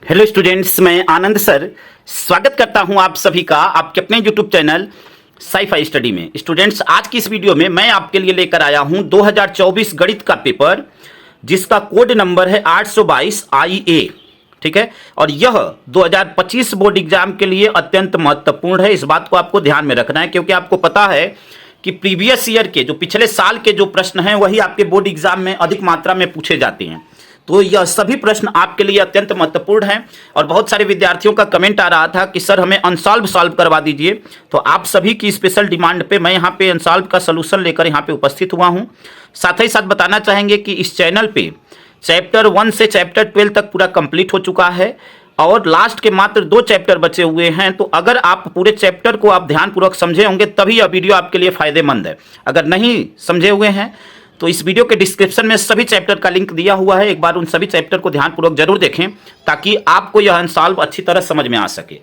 Hello students, मैं आनंद sir स्वागत करता हूं आप सभी का आपके अपने यूट्यूब चैनल साई-फाई स्टडी में। स्टूडेंट्स, आज की इस वीडियो में मैं आपके लिए लेकर आया हूं 2024 गणित का पेपर, जिसका कोड नंबर है 822 IA। ठीक है, और यह 2025 बोर्ड एग्जाम के लिए अत्यंत महत्वपूर्ण है। इस बात को आपको ध्यान में रखना है, क्योंकि आपको पता है कि प्रीवियस ईयर के जो पिछले साल के जो प्रश्न हैं वही आपके बोर्ड एग्जाम में अधिक मात्रा में पूछे जाते हैं। तो यह सभी प्रश्न आपके लिए अत्यंत महत्वपूर्ण हैं। और बहुत सारे विद्यार्थियों का कमेंट आ रहा था कि सर हमें अनसॉल्व सॉल्व करवा दीजिए। तो आप सभी की स्पेशल डिमांड पे मैं यहाँ पे अनसॉल्व का सलूशन लेकर यहाँ पे उपस्थित हुआ हूँ। साथ ही साथ बताना चाहेंगे कि इस चैनल पे चैप्टर 1 से चैप्टर 12 तक पूरा कंप्लीट हो चुका है और लास्ट के मात्र 2 चैप्टर बचे हुए हैं। तो अगर आप पूरे चैप्टर को आप ध्यानपूर्वक समझे होंगे तभी यह वीडियो आपके लिए फायदेमंद है। अगर नहीं समझे हुए हैं तो इस वीडियो के डिस्क्रिप्शन में सभी चैप्टर का लिंक दिया हुआ है, एक बार उन सभी चैप्टर को ध्यानपूर्वक जरूर देखें ताकि आपको यह अनसॉल्व अच्छी तरह समझ में आ सके।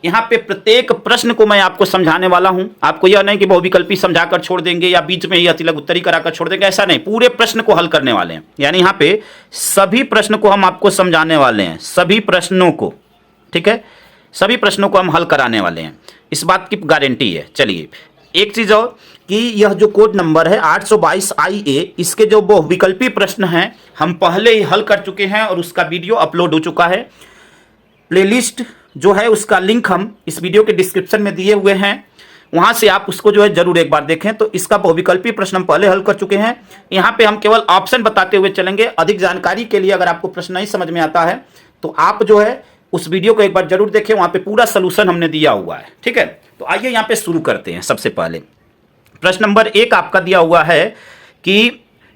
यहाँ पे प्रत्येक प्रश्न को मैं आपको समझाने वाला हूँ। आपको यह नहीं कि बहुविकल्पी समझाकर छोड़ देंगे या बीच में ही अतिलक उत्तरी कराकर छोड़ देंगे, ऐसा नहीं। पूरे प्रश्न को हल करने वाले हैं, यानी यहाँ पे सभी प्रश्न को हम आपको समझाने वाले हैं, सभी प्रश्नों को। ठीक है, सभी प्रश्नों को हम हल कराने वाले हैं, इस बात की गारंटी है। चलिए, एक चीज और कि यह जो कोड नंबर है 822 IA, इसके जो बहुविकल्पी प्रश्न हैं हम पहले ही हल कर चुके हैं और उसका वीडियो अपलोड हो चुका है। प्लेलिस्ट जो है उसका लिंक हम इस वीडियो के डिस्क्रिप्शन में दिए हुए हैं, वहां से आप उसको जो है जरूर एक बार देखें। तो इसका बहुविकल्पी प्रश्न हम पहले हल कर चुके हैं। यहाँ पे हम केवल ऑप्शन बताते हुए चलेंगे। अधिक जानकारी के लिए अगर आपको प्रश्न नहीं समझ में आता है तो आप जो है उस वीडियो को एक बार जरूर देखें, वहां पे पूरा सोल्यूशन हमने दिया हुआ है। ठीक है, तो आइए यहाँ पे शुरू करते हैं। सबसे पहले प्रश्न नंबर 1 आपका दिया हुआ है कि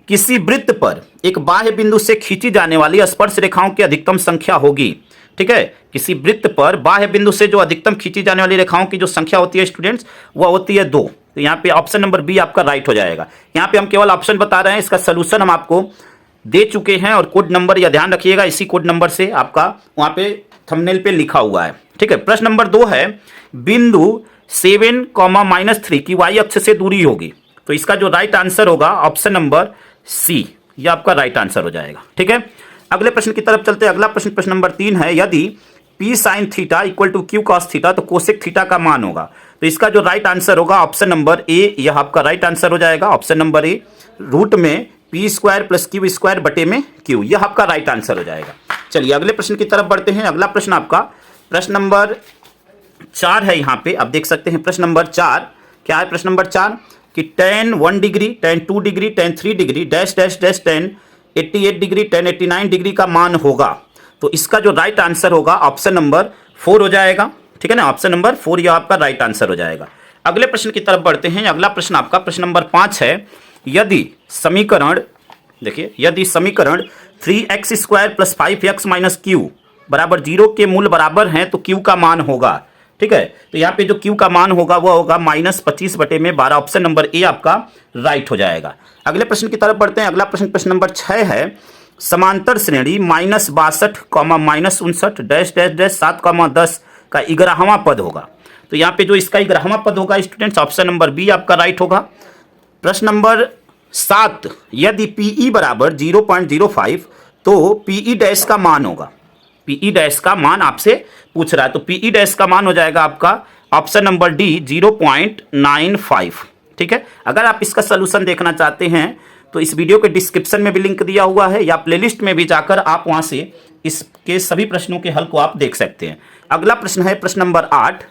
किसी वृत्त पर एक बाह्य बिंदु से खींची जाने वाली स्पर्श रेखाओं की अधिकतम संख्या होगी। ठीक है, किसी वृत्त पर बाह्य बिंदु से जो अधिकतम खींची जाने वाली रेखाओं की जो संख्या होती है स्टूडेंट्स, वह होती है 2। तो यहाँ पे ऑप्शन नंबर बी आपका राइट हो जाएगा। यहाँ पे हम केवल ऑप्शन बता रहे हैं, इसका सोल्यूशन हम आपको दे चुके हैं और कोड नंबर या ध्यान रखिएगा इसी कोड नंबर से आपका वहां पे थंबनेल पे लिखा हुआ है। ठीक है, प्रश्न नंबर 2 है बिंदु 7, -3 की y अक्ष से दूरी होगी। तो इसका जो राइट आंसर होगा ऑप्शन नंबर सी, यह आपका राइट आंसर हो जाएगा। ठीक है, अगले प्रश्न की तरफ चलते हैं। अगला प्रश्न प्रश्न नंबर 3 है, यदि P sin theta equal to Q cos theta तो कोसेक थीटा का मान होगा। तो इसका जो राइट आंसर होगा ऑप्शन नंबर ए, यह आपका राइट आंसर हो जाएगा। ऑप्शन नंबर ए, रूट में P² + Q² बटे में Q, यह आपका राइट आंसर हो जाएगा। चलिए अगले प्रश्न की तरफ बढ़ते हैं। अगला प्रश्न आपका प्रश्न नंबर 4 है। यहाँ पे आप देख सकते हैं प्रश्न नंबर 4 क्या है। प्रश्न नंबर 4 कि tan 1 degree, tan 2 degree, tan 3 degree dash dash dash tan 88 degree, tan 89 degree का मान होगा। तो इसका जो राइट आंसर होगा ऑप्शन नंबर 4 हो जाएगा। ठीक है ना, ऑप्शन नंबर 4 यह आपका राइट आंसर हो जाएगा। अगले प्रश्न की तरफ बढ़ते हैं। अगला प्रश्न आपका प्रश्न नंबर 5 है, यदि समीकरण, देखिए, यदि समीकरण 3x² + 5x - q बराबर 0 के मूल बराबर हैं तो q का मान होगा। ठीक है, तो यहाँ पे जो q का मान होगा वह होगा -25 बटे में 12। ऑप्शन नंबर ए आपका राइट हो जाएगा। अगले प्रश्न की तरफ बढ़ते हैं। अगला प्रश्न प्रश्न नंबर 6 है, समांतर श्रेणी -62, -59 डैश डैश डैश 7, 10 का 11वां पद होगा। तो यहाँ पे जो इसका 11वां पद होगा स्टूडेंट्स ऑप्शन नंबर बी आपका राइट होगा। प्रश्न नंबर 7, यदि PE बराबर 0.05 तो PE डैश का मान होगा। PE डैश का मान आपसे पूछ रहा है, तो PE डैश का मान हो जाएगा आपका ऑप्शन नंबर डी 0.95। ठीक है, अगर आप इसका सलूशन देखना चाहते हैं तो इस वीडियो के डिस्क्रिप्शन में भी लिंक दिया हुआ है या प्लेलिस्ट में भी जाकर आप वहां से इसके सभी प्रश्नों के हल को आप देख सकते हैं। अगला प्रश्न है प्रश्न नंबर 8,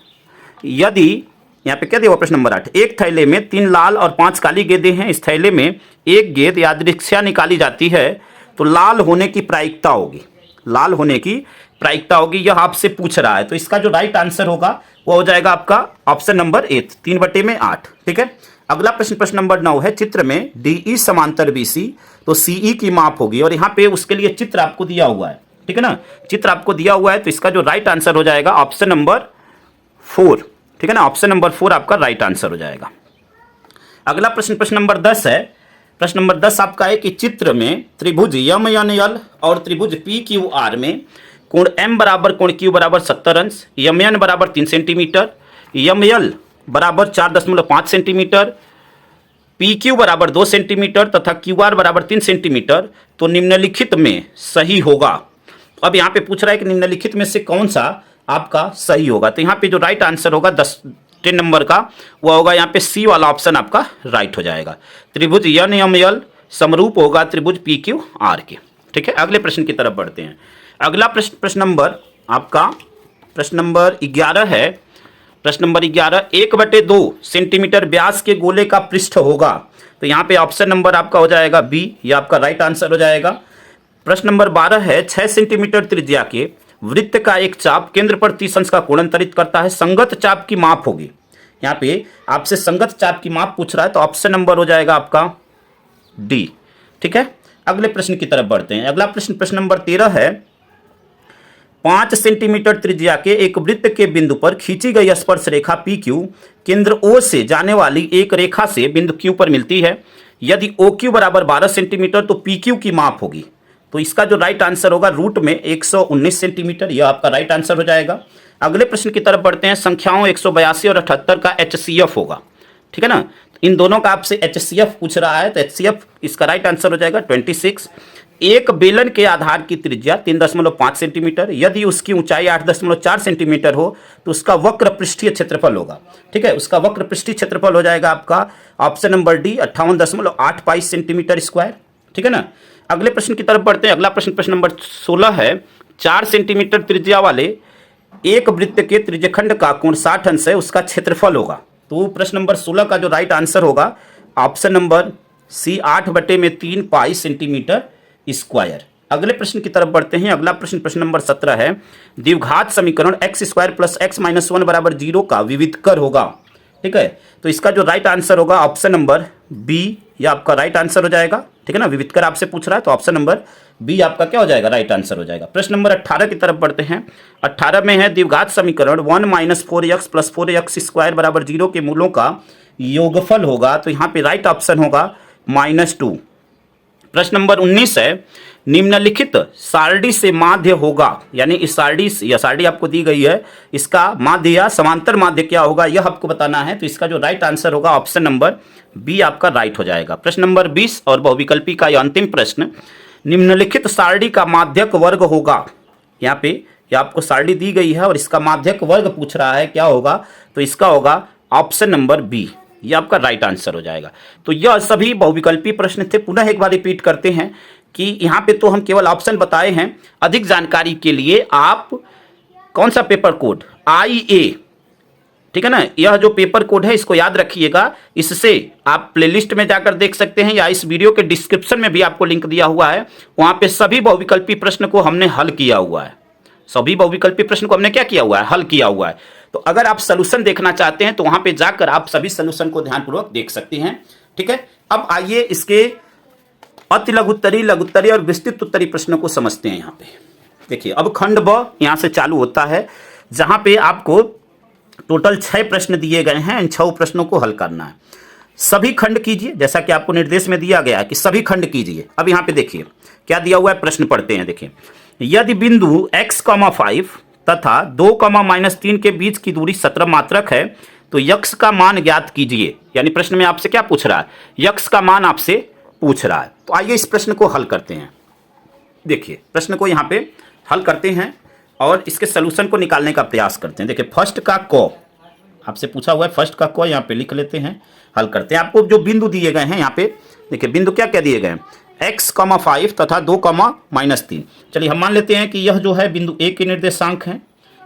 यदि यहाँ पे क्या दिया हुआ प्रश्न नंबर 8, एक थैले में 3 लाल और 5 काली गेंदें हैं। इस थैले में एक गेंद यादृच्छिक निकाली जाती है तो लाल होने की प्रायिकता होगी। लाल होने की प्रायिकता होगी, यह आपसे पूछ रहा है। तो इसका जो राइट आंसर होगा वो हो जाएगा आपका ऑप्शन नंबर ए, 3/8। ठीक है, अगला प्रश्न प्रश्न नंबर 9 है, चित्र में DE समांतर BC तो CE की माप होगी। और यहाँ पे उसके लिए चित्र आपको दिया हुआ है। ठीक है ना, चित्र आपको दिया हुआ है, तो इसका जो राइट आंसर हो जाएगा ऑप्शन नंबर 4। ठीक है ना, ऑप्शन नंबर 4 आपका राइट आंसर हो जाएगा। अगला प्रश्न प्रश्न नंबर 10 है। प्रश्न नंबर 10 आपका है कि चित्र में त्रिभुज MNL और त्रिभुज PQR में कोण M बराबर कोण Q बराबर 70 अंश, MN बराबर 3 सेंटीमीटर, ML बराबर 4.5 सेंटीमीटर, PQ बराबर 2 सेंटीमीटर तथा QR बराबर 3 सेंटीमीटर तो निम्नलिखित में सही होगा। तो अब यहाँ पे पूछ रहा है कि निम्नलिखित में से कौन सा आपका सही होगा। तो यहाँ पे जो राइट आंसर होगा 10 नंबर का वो होगा यहाँ पे सी वाला ऑप्शन आपका राइट हो जाएगा। त्रिभुज एन एम एल समरूप होगा त्रिभुज पी क्यू आर के। ठीक है, अगले प्रश्न की तरफ बढ़ते हैं। अगला प्रश्न नंबर आपका प्रश्न नंबर 11 है। प्रश्न नंबर 11, 1/2 सेंटीमीटर व्यास के गोले का पृष्ठ होगा। तो यहाँ पे ऑप्शन नंबर आपका हो जाएगा बी, ये आपका राइट आंसर हो जाएगा। प्रश्न नंबर 12 है, 6 सेंटीमीटर त्रिज्या के वृत्त का एक चाप केंद्र पर 30 अंश का कोण अंतरित करता है, संगत चाप की माप होगी। यहाँ पे आपसे संगत चाप की माप पूछ रहा है, तो ऑप्शन नंबर हो जाएगा आपका डी। ठीक है, अगले प्रश्न की तरफ बढ़ते हैं। अगला प्रश्न नंबर 13 है, 5 सेंटीमीटर त्रिज्या के एक वृत्त के बिंदु पर खींची गई स्पर्श रेखा पी क्यू केंद्र ओ से जाने वाली एक रेखा से बिंदु क्यू पर मिलती है। यदि ओ क्यू बराबर 12 सेंटीमीटर तो पी क्यू की माप होगी। तो इसका जो राइट आंसर होगा रूट में 119 सेंटीमीटर, यह आपका राइट आंसर हो जाएगा। अगले प्रश्न की तरफ बढ़ते हैं। संख्याओं 182 और 78 का HCF होगा। ठीक है ना, इन दोनों का आपसे HCF पूछ रहा है, तो HCF इसका राइट आंसर हो जाएगा 26। एक बेलन के आधार की त्रिज्या 3.5 सेंटीमीटर, यदि उसकी ऊंचाई 8.4 सेंटीमीटर हो तो उसका वक्र पृष्ठीय क्षेत्रफल होगा। ठीक है, उसका वक्र पृष्ठीय क्षेत्रफल हो जाएगा आपका option number D 58.85 centimetre square. ठीक है ना, अगले प्रश्न की तरफ बढ़ते हैं। अगला प्रश्न नंबर 16 है, 4 सेंटीमीटर त्रिज्या वाले एक वृत्त के त्रिज्यखंड का कोण 60 अंश है, उसका क्षेत्रफल होगा। तो प्रश्न नंबर 16 का जो राइट आंसर होगा option number C 8/3 pi centimetre square. अगले प्रश्न की तरफ बढ़ते हैं। अगला प्रश्न नंबर 17 है, द्विघात समीकरण x² + x - 1 = 0 का विविधकर होगा। ठीक है, तो इसका जो राइट आंसर होगा ऑप्शन नंबर बी, यह आपका राइट आंसर हो जाएगा। ठीक है ना, विविधकर आपसे पूछ रहा है तो ऑप्शन नंबर बी आपका क्या हो जाएगा, राइट आंसर हो जाएगा। प्रश्न नंबर 18 की तरफ बढ़ते हैं। 18 में है, द्विघात समीकरण 1 - 4x + 4x² = 0 के मूलों का योगफल होगा। तो यहाँ पे राइट ऑप्शन होगा -2। प्रश्न नंबर 19 है, निम्नलिखित सारणी से माध्य होगा, यानी इस सारणी आपको दी गई है, इसका माध्य या समांतर माध्य क्या होगा यह आपको बताना है। तो इसका जो राइट आंसर होगा ऑप्शन नंबर बी आपका राइट हो जाएगा। प्रश्न नंबर 20 और बहुविकल्पी का यह अंतिम प्रश्न, निम्नलिखित सारणी का माध्यक वर्ग होगा। यहाँ पे यह आपको सारणी दी गई है और इसका माध्यक वर्ग पूछ रहा है क्या होगा, तो इसका होगा ऑप्शन नंबर बी, ये आपका राइट आंसर हो जाएगा। तो यह सभी बहुविकल्पी प्रश्न थे। पुनः एक बार रिपीट करते हैं कि यहाँ पे तो हम केवल ऑप्शन बताए हैं। अधिक जानकारी के लिए आप कौन सा पेपर कोड IA, ठीक है ना, यह जो पेपर कोड है इसको याद रखिएगा। इससे आप प्लेलिस्ट में जाकर देख सकते हैं या इस वीडियो के डिस्क्रिप्शन में भी आपको लिंक दिया हुआ है, वहाँ पे सभी बहुविकल्पी प्रश्न को हमने हल किया हुआ है। सभी बहुविकल्पी प्रश्न को हमने क्या किया हुआ है, हल किया हुआ है। तो अगर आप सलूशन देखना चाहते हैं तो वहां पे जाकर आप सभी सलूशन को ध्यानपूर्वक देख सकते हैं। ठीक है, अब आइए इसके अति लघुत्तरी, लघुत्तरी और विस्तृत उत्तरी प्रश्नों को समझते हैं। यहाँ पे देखिए, अब खंड ब यहाँ से चालू होता है, जहां पे आपको टोटल 6 प्रश्न दिए गए हैं। इन 6 प्रश्नों को हल करना है। सभी खंड कीजिए, जैसा कि आपको निर्देश में दिया गया है कि सभी खंड कीजिए। अब यहाँ पे देखिए क्या दिया हुआ है, प्रश्न पढ़ते हैं। देखिए, यदि बिंदु x, 5 तथा 2, -3 के बीच की दूरी 17 मात्रक है तो यक्ष का मान ज्ञात कीजिए। यानी प्रश्न में आपसे क्या पूछ रहा है, यक्ष का मान आपसे पूछ रहा है। तो आइए इस प्रश्न को हल करते हैं। देखिए, प्रश्न को यहाँ पे हल करते हैं और इसके सलूशन को निकालने का प्रयास करते हैं। देखिए, फर्स्ट का क आपसे पूछा हुआ है, फर्स्ट का क यहाँ पे लिख लेते हैं, हल करते हैं। आपको जो बिंदु दिए गए हैं यहाँ पे देखिए, बिंदु क्या क्या दिए गए हैं, x, 5 तथा 2, -3। चलिए हम मान लेते हैं कि यह जो है बिंदु A के निर्देशांक है,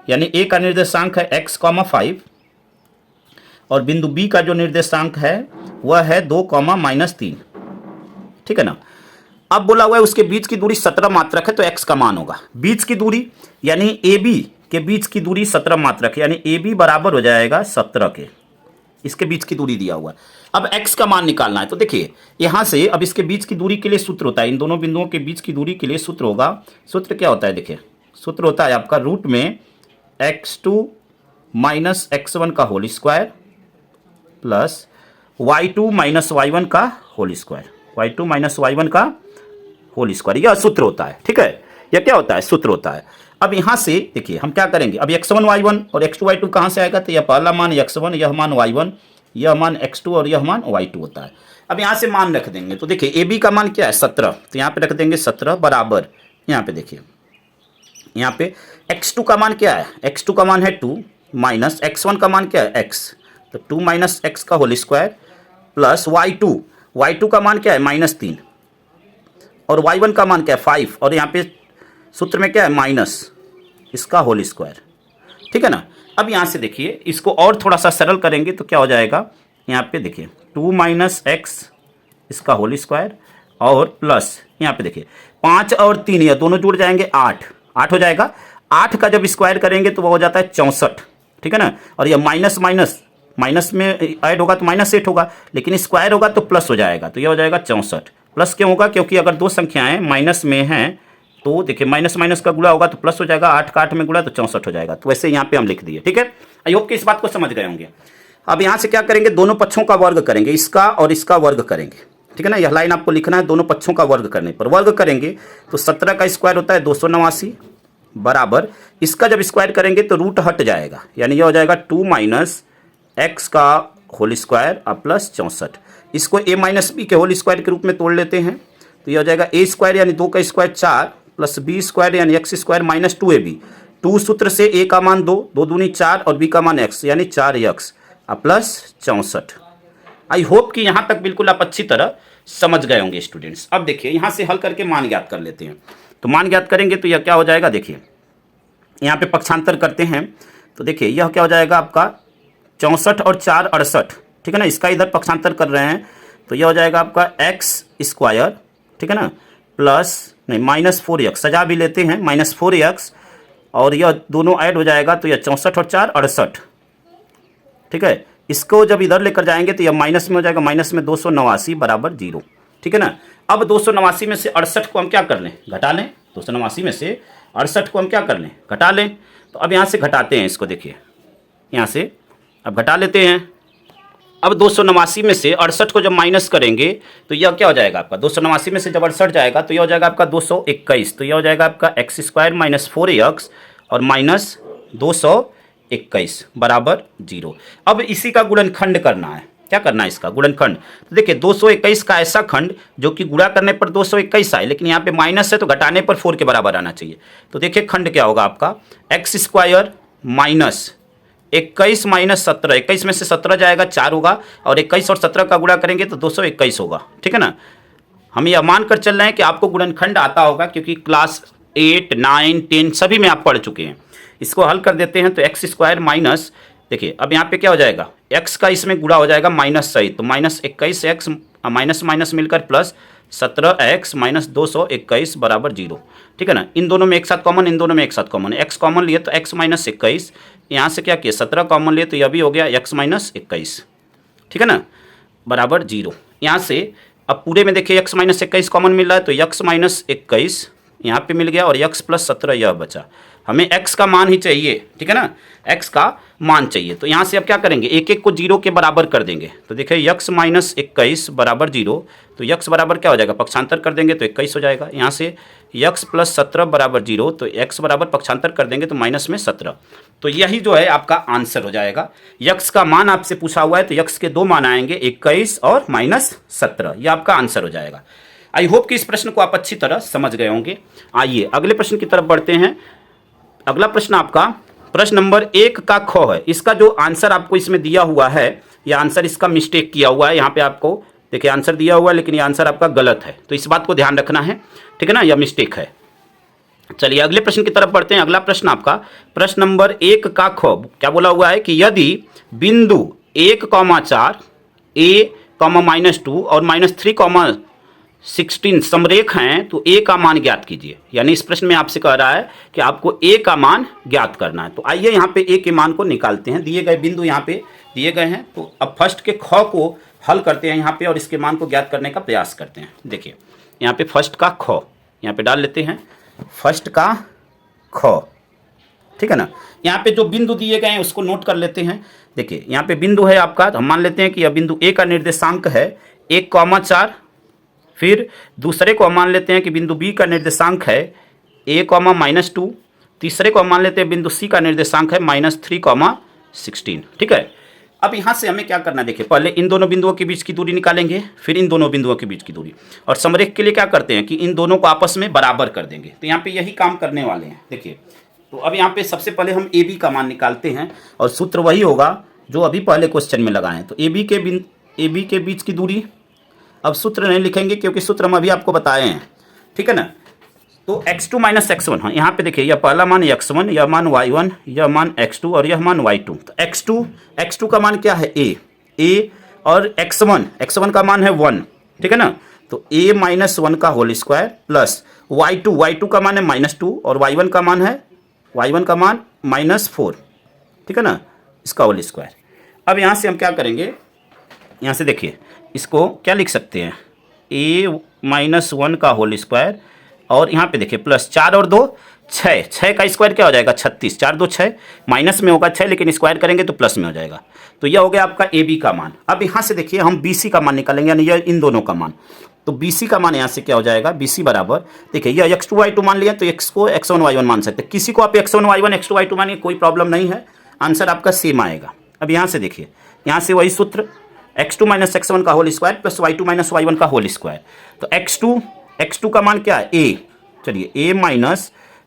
यानी A का निर्देशांक है x, 5 और बिंदु B का जो निर्देशांक है वह है 2, -3। ठीक है ना। अब बोला हुआ है उसके बीच की दूरी 17 मात्रक है तो x का मान होगा। बीच की दूरी यानी AB के बीच की दूरी 17 मात्रक है, यानी AB बराबर हो जाएगा 17 के। इसके बीच की दूरी दिया हुआ है। अब x का मान निकालना है। तो देखिए यहां से अब इसके बीच की दूरी के लिए सूत्र होता है, इन दोनों बिंदुओं के बीच की दूरी के लिए सूत्र होगा। सूत्र क्या होता है, देखिए सूत्र होता है आपका रूट में x2 - x1 का whole square plus y2 - y1 का होल स्क्वायर, y2 - y1 का होल स्क्वायर, यह सूत्र होता है। ठीक है, यह क्या होता है, सूत्र होता है। अब यहां से देखिए हम क्या करेंगे, अब x1 y1 और x2 y2 कहां से आएगा, तो यह पहला मान x1, यह मान y1, यह मान x2 और यह मान y2 होता है। अब यहां से मान रख देंगे। तो देखिए AB का मान क्या है 17, तो यहां पे रख देंगे 17 बराबर, यहां पे देखिए यहाँ पे x2 का मान क्या है, x2 का मान है 2 माइनस x1 का मान क्या है x, तो 2 माइनस एक्स का होल स्क्वायर प्लस y2 का मान क्या है -3 और y1 का मान क्या है 5 और यहाँ पे सूत्र में क्या है माइनस इसका होल स्क्वायर, ठीक है ना। अब यहाँ से देखिए इसको और थोड़ा सा सरल करेंगे तो क्या हो जाएगा, यहाँ पे देखिए 2 माइनस एक्स इसका होल स्क्वायर और प्लस यहाँ पे देखिए 5 और 3 ये दोनों जुड़ जाएंगे 8 हो जाएगा। 8 का जब स्क्वायर करेंगे तो वो हो जाता है 64, ठीक है ना। और ये माइनस में ऐड होगा तो -8 होगा, लेकिन स्क्वायर होगा तो प्लस हो जाएगा, तो ये हो जाएगा 64। प्लस क्यों होगा, क्योंकि अगर दो संख्याएं माइनस में हैं तो देखिए माइनस माइनस का गुणा होगा तो प्लस हो जाएगा, 8 का 8 में गुणा तो 64 हो जाएगा। तो वैसे यहाँ पे हम लिख दिए, ठीक है। आई होप कि इस बात को समझ गए होंगे। अब यहाँ से क्या करेंगे, दोनों पक्षों का वर्ग करेंगे, इसका और इसका वर्ग करेंगे, ठीक है ना। यह लाइन आपको लिखना है, दोनों पक्षों का वर्ग करने पर वर्ग करेंगे तो 17 का स्क्वायर होता है 289 बराबर इसका जब स्क्वायर करेंगे तो रूट हट जाएगा, यानी यह हो जाएगा 2 माइनस एक्स का होल स्क्वायर और प्लस 64। इसको a माइनस बी के होल स्क्वायर के रूप में तोड़ लेते हैं तो यह हो जाएगा a स्क्वायर यानी 2 का स्क्वायर 4 प्लस बी स्क्वायर यानी एक्स स्क्वायर माइनस 2ab। 2 सूत्र से a का मान 2, 2 दूनी 4 और b का मान x यानी 4x और प्लस 64। आई होप कि यहाँ तक बिल्कुल आप अच्छी तरह समझ गए होंगे स्टूडेंट्स। अब देखिए यहाँ से हल करके मान ज्ञात कर लेते हैं। तो मान ज्ञात करेंगे तो यह क्या हो जाएगा, देखिए यहाँ पे पक्षांतर करते हैं तो देखिए यह क्या हो जाएगा आपका 64 और 4 68, ठीक है ना। इसका इधर पक्षांतर कर रहे हैं तो यह हो जाएगा आपका एक्स स्क्वायर, ठीक है ना, प्लस नहीं -4x, सजा भी लेते हैं -4x और यह दोनों ऐड हो जाएगा तो यह 64 और 4 68, ठीक है। इसको जब इधर लेकर जाएंगे तो यह माइनस में हो जाएगा, माइनस में 289 बराबर 0, ठीक है ना। अब 289 में से 68 को हम क्या कर लें, घटा लें। 289 में से 68 को हम क्या कर लें, घटा लें। तो अब यहाँ से घटाते हैं इसको, देखिए यहाँ से अब घटा लेते हैं। अब 289 में से 68 को जब माइनस करेंगे तो यह क्या हो जाएगा आपका, 289 में से जब 68 जाएगा तो यह हो जाएगा आपका 221, तो यह हो जाएगा आपका एक्स स्क्वायर -4x और माइनस 221 बराबर 0। अब इसी का गुणनखंड करना है, क्या करना है इसका गुणनखंड। तो देखिए 221 का ऐसा खंड जो कि गुणा करने पर 221 आए, लेकिन यहाँ पे माइनस है तो घटाने पर 4 के बराबर आना चाहिए। तो देखिए खंड क्या होगा आपका, एक्स स्क्वायर माइनस 21 माइनस 17, 21 में से 17 जाएगा 4 होगा और 21 और 17 का गुणा करेंगे तो 221 होगा, ठीक है ना। हम यह मान कर चल रहे हैं कि आपको गुणनखंड आता होगा क्योंकि क्लास 8, 9, 10 सभी में आप पढ़ चुके हैं। इसको हल कर देते हैं तो एक्स स्क्वायर माइनस, देखिए अब यहाँ पे क्या हो जाएगा, एक्स का इसमें गुणा हो जाएगा माइनस सही, तो -21x माइनस माइनस मिलकर प्लस 17x माइनस 221 बराबर 0, ठीक है ना। इन दोनों में एक साथ कॉमन, इन दोनों में एक साथ कॉमन है, एक्स कॉमन लिए तो x माइनस 21, यहाँ से क्या किया 17 कॉमन लिए तो यह भी हो गया x माइनस 21, ठीक है ना, बराबर 0। यहाँ से अब पूरे में देखिए x माइनस 21 कॉमन मिल रहा है तो x माइनस 21 यहाँ पे मिल गया और x प्लस 17 यह बचा। हमें x का मान ही चाहिए, ठीक है ना, x का मान चाहिए। तो यहाँ से अब क्या करेंगे, एक एक को 0 के बराबर कर देंगे। तो देखिए x माइनस 21 बराबर 0, तो x बराबर क्या हो जाएगा, पक्षांतर कर देंगे तो 21 हो जाएगा। यहाँ से x प्लस 17 बराबर 0, तो x बराबर पक्षांतर कर देंगे तो माइनस में 17। तो यही जो है आपका आंसर हो जाएगा। x का मान आपसे पूछा हुआ है तो x के दो मान आएंगे, 21 और -17, यह आपका आंसर हो जाएगा। आई होप कि इस प्रश्न को आप अच्छी तरह समझ गए होंगे। आइए अगले प्रश्न की तरफ बढ़ते हैं। अगला प्रश्न आपका प्रश्न नंबर 1 का ख है। इसका जो आंसर आपको इसमें दिया हुआ है, यह आंसर इसका मिस्टेक किया हुआ है। यहाँ पे आपको देखिए आंसर दिया हुआ है लेकिन यह आंसर आपका गलत है, तो इस बात को ध्यान रखना है, ठीक है ना, यह मिस्टेक है। चलिए अगले प्रश्न की तरफ बढ़ते हैं। अगला प्रश्न आपका प्रश्न नंबर 1 का ख क्या बोला हुआ है कि यदि बिंदु 1,4 a, -2 और -3, 16 समरेख हैं तो a का मान ज्ञात कीजिए। यानी इस प्रश्न में आपसे कह रहा है कि आपको a का मान ज्ञात करना है। तो आइए यहाँ पे a के मान को निकालते हैं। दिए गए बिंदु यहाँ पे दिए गए हैं, तो अब फर्स्ट के ख को हल करते हैं यहाँ पे और इसके मान को ज्ञात करने का प्रयास करते हैं। देखिए यहाँ पे फर्स्ट का ख यहाँ पे डाल लेते हैं, फर्स्ट का ख, ठीक है ना। यहाँ पे जो बिंदु दिए गए हैं उसको नोट कर लेते हैं। देखिए यहाँ पे बिंदु है आपका, तो हम मान लेते हैं कि यह बिंदु a का निर्देशांक है 1,4। फिर दूसरे को हम मान लेते हैं कि बिंदु b का निर्देशांक है a, -2। तीसरे को हम मान लेते हैं बिंदु c का निर्देशांक है -3, 16, ठीक है। अब यहाँ से हमें क्या करना है, देखिए पहले इन दोनों बिंदुओं के बीच की दूरी निकालेंगे, फिर इन दोनों बिंदुओं के बीच की दूरी, और समरेख के लिए क्या करते हैं कि इन दोनों को आपस में बराबर कर देंगे। तो यहाँ पे यही काम करने वाले हैं। देखिए तो अब यहाँ पे सबसे पहले हम ए बी का मान निकालते हैं, और सूत्र वही होगा जो अभी पहले क्वेश्चन में लगाए हैं। तो ए बी के बीच की दूरी, अब सूत्र नहीं लिखेंगे क्योंकि सूत्र हम अभी आपको बताए हैं, ठीक है ना। तो x2 माइनस x1, हाँ यहाँ पे देखिए यह पहला मान x1, यह मान y1, यह मान x2 और यह मान y2। तो x2 का मान क्या है a और x1 का मान है 1, ठीक है ना। तो a माइनस 1 का होल स्क्वायर प्लस y2 का मान है -2 और y1 का मान -4, ठीक है ना, इसका होल स्क्वायर। अब यहाँ से हम क्या करेंगे, यहाँ से देखिए इसको क्या लिख सकते हैं, a माइनस 1 का होल स्क्वायर, और यहाँ पे देखिए प्लस 4 और 2 6 का स्क्वायर क्या हो जाएगा 36, 4 2 6, माइनस में होगा 6 लेकिन स्क्वायर करेंगे तो प्लस में हो जाएगा। तो यह हो गया आपका ए बी का मान। अब यहाँ से देखिए हम बी सी का मान निकालेंगे, यानी यह इन दोनों का मान। तो बी सी का मान यहाँ से क्या हो जाएगा, बी सी बराबर, देखिए यह x2 y2 मान लिया तो x को x1 y1 मान सकते हैं, किसी को आप x1 y1 x2 y2 मानिए, कोई प्रॉब्लम नहीं है, आंसर आपका सेम आएगा। अब यहाँ से देखिए, यहाँ से वही सूत्र x2 माइनस x1 का whole square plus y2 minus y1 का होल स्क्वायर। तो x2 का मान क्या है a, चलिए a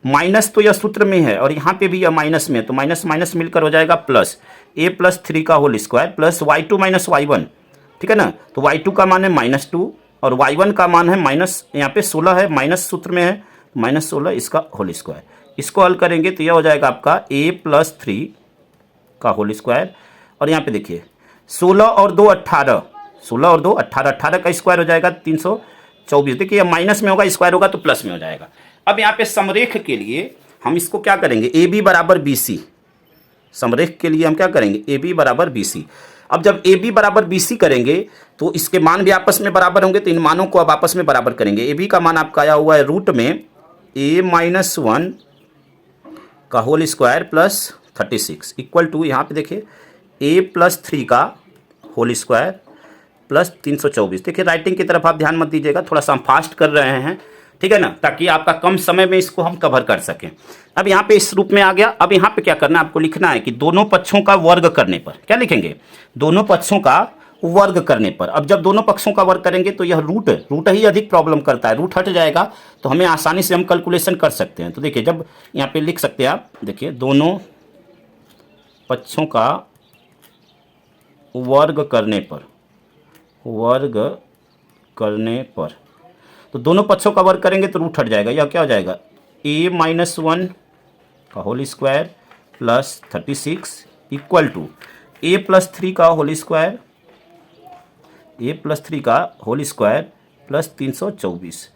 माइनस तो यह सूत्र में है और यहाँ पे भी यह माइनस में है, तो माइनस माइनस मिलकर हो जाएगा प्लस a प्लस 3 का whole square plus y2 minus y1, ठीक है ना। तो y2 का मान है -2 और y1 का मान है माइनस, यहाँ पे 16 है, माइनस सूत्र में है, -16 इसका होल स्क्वायर। इसको हल करेंगे तो यह हो जाएगा आपका a प्लस 3 का होल स्क्वायर, और यहाँ पे देखिए 16 और 2 18, 16 और 2 18, 18 का स्क्वायर हो जाएगा 324। देखिए माइनस में होगा, स्क्वायर होगा तो प्लस में हो जाएगा। अब यहाँ पे समरेख के लिए हम इसको क्या करेंगे, ए बी बराबर बी सी, समरेख के लिए हम क्या करेंगे ए बी बराबर बी सी। अब जब ए बी बराबर बी सी करेंगे तो इसके मान भी आपस में बराबर होंगे, तो इन मानों को अब आपस में बराबर करेंगे। ए बी का मान आपका आया हुआ है रूट में a माइनस 1 का whole square plus 36 equal to, यहाँ पे देखिए a प्लस 3 का होल स्क्वायर प्लस 324। देखिए राइटिंग की तरफ आप ध्यान मत दीजिएगा, थोड़ा सा हम फास्ट कर रहे हैं, ठीक है ना, ताकि आपका कम समय में इसको हम कवर कर सकें। अब यहाँ पे इस रूप में आ गया। अब यहाँ पे क्या करना है, आपको लिखना है कि दोनों पक्षों का वर्ग करने पर, क्या लिखेंगे, दोनों पक्षों का वर्ग करने पर। अब जब दोनों पक्षों का वर्ग करेंगे तो यह रूट ही अधिक प्रॉब्लम करता है, रूट हट जाएगा तो हमें आसानी से हम कैलकुलेशन कर सकते हैं। तो देखिए जब यहाँ पे लिख सकते हैं आप, देखिए दोनों पक्षों का वर्ग करने पर, तो दोनों पक्षों का वर्ग करेंगे तो रूट हट जाएगा, यह क्या हो जाएगा a माइनस 1 का whole square plus 36 equal to a plus 3 का होल स्क्वायर, प्लस 324,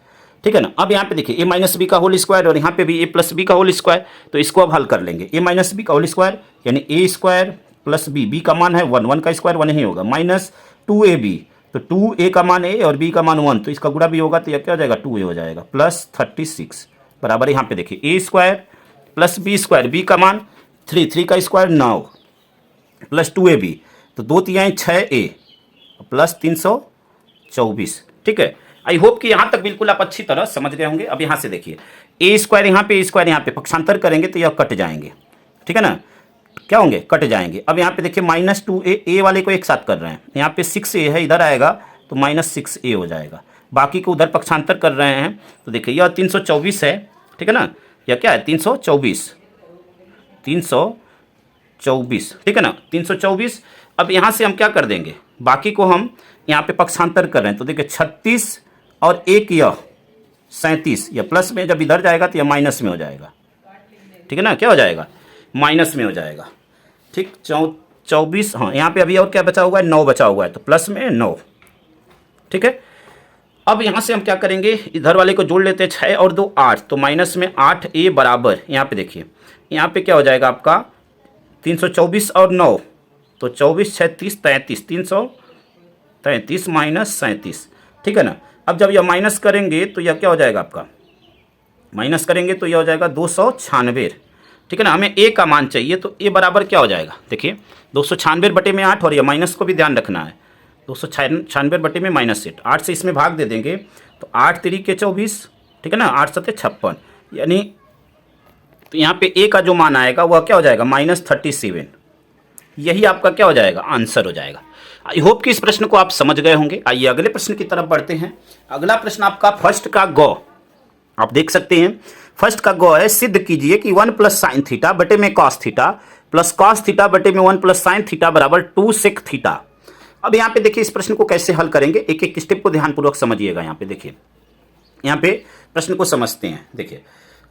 ठीक है ना। अब यहाँ पे देखिए a माइनस बी का होल स्क्वायर और यहाँ पे भी a प्लस बी का होल स्क्वायर, तो इसको अब हल कर लेंगे। a माइनस बी का होल स्क्वायर यानी a स्क्वायर प्लस बी का मान है 1, 1 का स्क्वायर 1 ही होगा, माइनस 2ab, तो 2a का मान a और b का मान 1, तो इसका गुणा भी होगा तो यह क्या हो जाएगा 2a हो जाएगा, प्लस 36 बराबर यहाँ पे देखिए a square plus B square, b का मान 3 का स्क्वायर 9 प्लस 2ab, तो 2 3 6a प्लस 324, ठीक है। आई होप कि यहाँ तक बिल्कुल आप अच्छी तरह समझ गए होंगे। अब यहाँ से देखिए a स्क्वायर यहाँ पे पक्षांतर करेंगे तो यह कट जाएंगे, ठीक है ना, क्या होंगे कट जाएंगे। अब यहाँ पे देखिए माइनस 2a, a वाले को एक साथ कर रहे हैं, यहाँ पे 6a है, इधर आएगा तो माइनस 6a हो जाएगा, बाकी को उधर पक्षांतर कर रहे हैं। तो देखिए यह 324 है, ठीक है ना, यह क्या है 324, ठीक है ना 324। अब यहाँ से हम क्या कर देंगे, बाकी को हम यहाँ पे पक्षांतर कर रहे हैं, तो देखिए 36 और 1 यह 37, यह प्लस में जब इधर जाएगा तो यह माइनस में हो जाएगा, ठीक है ना, क्या हो जाएगा माइनस में हो जाएगा, ठीक 24। हाँ यहाँ पे अभी और क्या बचा हुआ है 9 बचा हुआ है, तो प्लस में 9, ठीक है। अब यहाँ से हम क्या करेंगे, इधर वाले को जोड़ लेते हैं, 6 और 2 8, तो माइनस में 8a बराबर, यहाँ पे देखिए यहाँ पे क्या हो जाएगा आपका 324 और 9, तो 24 6 30 33, 333 माइनस 37, ठीक है ना। अब जब यह माइनस करेंगे तो यह क्या हो जाएगा आपका, माइनस करेंगे तो यह हो जाएगा 296, ठीक है ना। हमें a का मान चाहिए, तो a बराबर क्या हो जाएगा, देखिए 296 बटे में 8, और यह माइनस को भी ध्यान रखना है, 296 बटे में -8, 8 से इसमें भाग दे देंगे तो 8 3 के 24, ठीक है ना, 8 7 56, यानी तो यहाँ पे a का जो मान आएगा वह क्या हो जाएगा -37, यही आपका क्या हो जाएगा, आंसर हो जाएगा। आई होप कि इस प्रश्न को आप समझ गए होंगे। आइए अगले प्रश्न की तरफ बढ़ते हैं। अगला प्रश्न आपका फर्स्ट का गौ, आप देख सकते हैं फर्स्ट का गौ है, सिद्ध कीजिए कि 1 प्लस साइन थीटा बटे में cos theta plus cos theta बटे में 1 प्लस साइन थीटा बराबर 2 सेक थीटा। अब यहाँ पे देखिए इस प्रश्न को कैसे हल करेंगे, एक एक स्टेप को ध्यानपूर्वक समझिएगा। यहाँ पे देखिए, यहाँ पे प्रश्न को समझते हैं। देखिए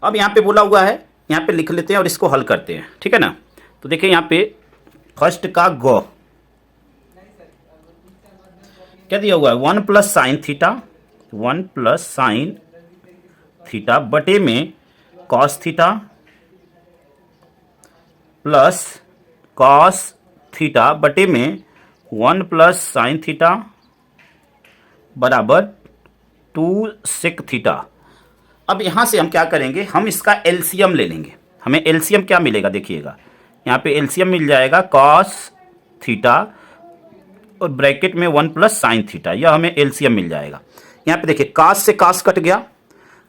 अब यहाँ पे बोला हुआ है, यहाँ पे लिख लेते हैं और इसको हल करते हैं, ठीक है ना। तो देखिए यहाँ पे फर्स्ट का गौ क्या दिया हुआ है, 1 plus sine theta, 1 plus sine theta बटे में cos theta plus cos theta बटे में 1 प्लस साइन थीटा बराबर 2 सेक थीटा। अब यहाँ से हम क्या करेंगे, हम इसका एलसीएम ले लेंगे। हमें एलसीएम क्या मिलेगा, देखिएगा यहाँ पे एलसीएम मिल जाएगा कॉस थीटा और ब्रैकेट में 1 प्लस साइन थीटा, यह हमें एलसीएम मिल जाएगा। यहाँ पे देखिए कास से कास कट गया,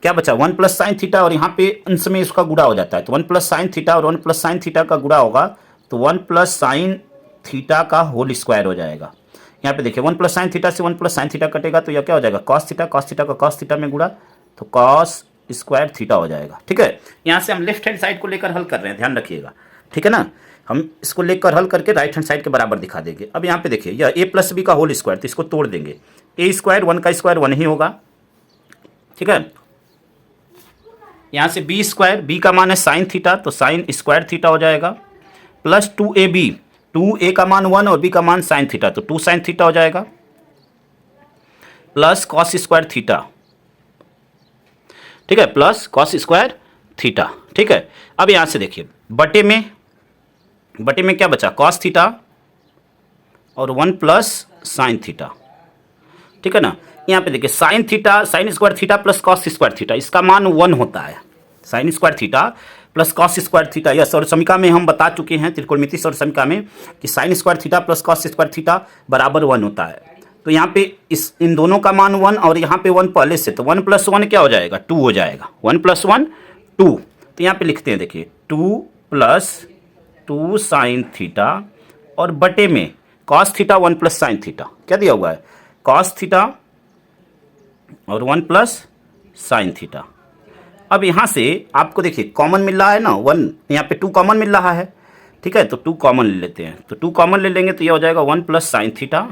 क्या बचा 1 प्लस साइन थीटा और यहाँ पे अंश में इसका गुणा हो जाता है, तो 1 प्लस साइन थीटा और 1 प्लस साइन थीटा का गुणा होगा तो 1 प्लस साइन थीटा का होल स्क्वायर हो जाएगा। यहाँ पे देखिए 1 प्लस साइन थीटा से 1 प्लस साइन थीटा कटेगा तो यह क्या हो जाएगा, कॉस थीटा का कॉस थीटा में गुणा तो कॉस स्क्वायर थीटा हो जाएगा। ठीक है, यहाँ से हम लेफ्ट हैंड साइड को लेकर हल कर रहे हैं, ध्यान रखिएगा, ठीक है ना। हम इसको लेकर हल करके राइट हैंड साइड के बराबर दिखा देंगे। अब यहाँ पे देखिए यह ए प्लस बी का होल स्क्वायर, तो इसको तोड़ देंगे, ए स्क्वायर 1 का स्क्वायर 1 ही होगा, ठीक है। यहाँ से बी स्क्वायर, बी का मान है साइन थीटा तो साइन स्क्वायर थीटा हो जाएगा, प्लस 2ab, 2a का मान 1 और b का मान साइन थीटा तो 2 साइन थीटा हो जाएगा, प्लस कॉस स्क्वायर थीटा, ठीक है, प्लस कॉस स्क्वायर थीटा, ठीक है। अब यहाँ से देखिए बटे में क्या बचा, कॉस थीटा और 1 प्लस साइन थीटा, ठीक है ना। यहाँ पे देखिए sine theta, sine square theta plus cos square theta, इसका मान 1 होता है। Sine square theta plus cos square theta, यह सौर समीका में हम बता चुके हैं, त्रिकोणमिति सौर समीका में, कि sine square theta plus cos square theta बराबर 1 होता है। तो यहाँ पे इन दोनों का मान 1 और यहाँ पे 1 पहले से, तो 1 प्लस 1 क्या हो जाएगा, 2 हो जाएगा, 1 प्लस 1 2। तो यहाँ पे लिखते हैं देखिए 2 प्लस 2 साइन थीटा और बटे में cos theta 1 plus sine theta, क्या दिया हुआ है, कॉस थीटा और 1 प्लस साइन थीटा। अब यहाँ से आपको देखिए कॉमन मिल रहा है ना 1, यहाँ पे 2 कॉमन मिल रहा है, ठीक है, तो 2 कॉमन ले लेते हैं, तो 2 कॉमन ले लेंगे तो ये हो जाएगा 1 प्लस साइन थीटा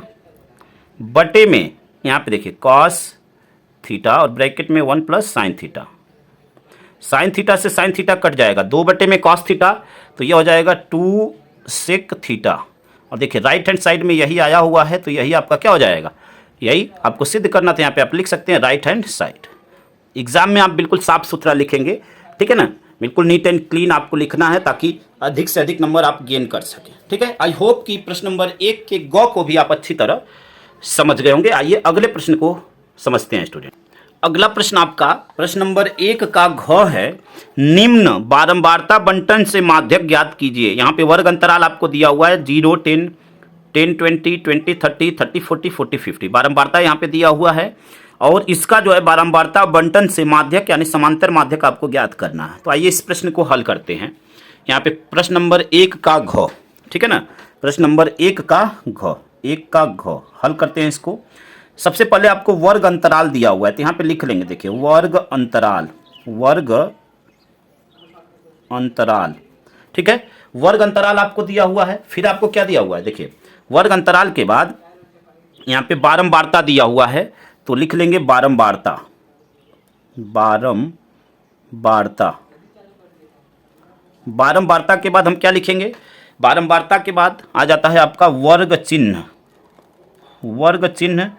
बटे में यहाँ पे देखिए कॉस थीटा और ब्रैकेट में 1 plus sine theta. Sine theta से साइन थीटा कट जाएगा, 2 बटे में कॉस थीटा तो ये हो जाएगा 2 सेक थीटा। और देखिए राइट हैंड साइड में यही आया हुआ है तो यही आपका क्या हो जाएगा, यही आपको सिद्ध करना था। यहाँ पे आप लिख सकते हैं राइट हैंड साइड। एग्जाम में आप बिल्कुल साफ सुथरा लिखेंगे, ठीक है ना, बिल्कुल नीट एंड क्लीन आपको लिखना है ताकि अधिक से अधिक नंबर आप गेन कर सकें, ठीक है। आई होप कि प्रश्न नंबर 1 के गौ को भी आप अच्छी तरह समझ गए होंगे। आइए अगले प्रश्न को समझते हैं स्टूडेंट। अगला प्रश्न आपका प्रश्न नंबर 1 का घ है, निम्न बारंबारता बंटन से माध्यक ज्ञात कीजिए। यहाँ पे वर्ग अंतराल आपको दिया हुआ है 0 10 10 20 20 30 30 40 40 50, बारंबारता यहाँ पे दिया हुआ है और इसका जो है बारंबारता बंटन से माध्यक यानी समांतर माध्यक आपको ज्ञात करना है। तो आइए इस प्रश्न को हल करते हैं। यहाँ पे प्रश्न नंबर 1 का घ, ठीक है ना, प्रश्न नंबर 1 का घ हल करते हैं इसको। सबसे पहले आपको वर्ग अंतराल दिया हुआ है तो यहाँ पे लिख लेंगे, देखिए वर्ग अंतराल, ठीक है, वर्ग अंतराल आपको दिया हुआ है। फिर आपको क्या दिया हुआ है, देखिए वर्ग अंतराल के बाद यहाँ पे बारंबारता दिया हुआ है तो लिख लेंगे बारंबारता के बाद हम क्या लिखेंगे, बारंबारता के बाद आ जाता है आपका वर्ग चिन्ह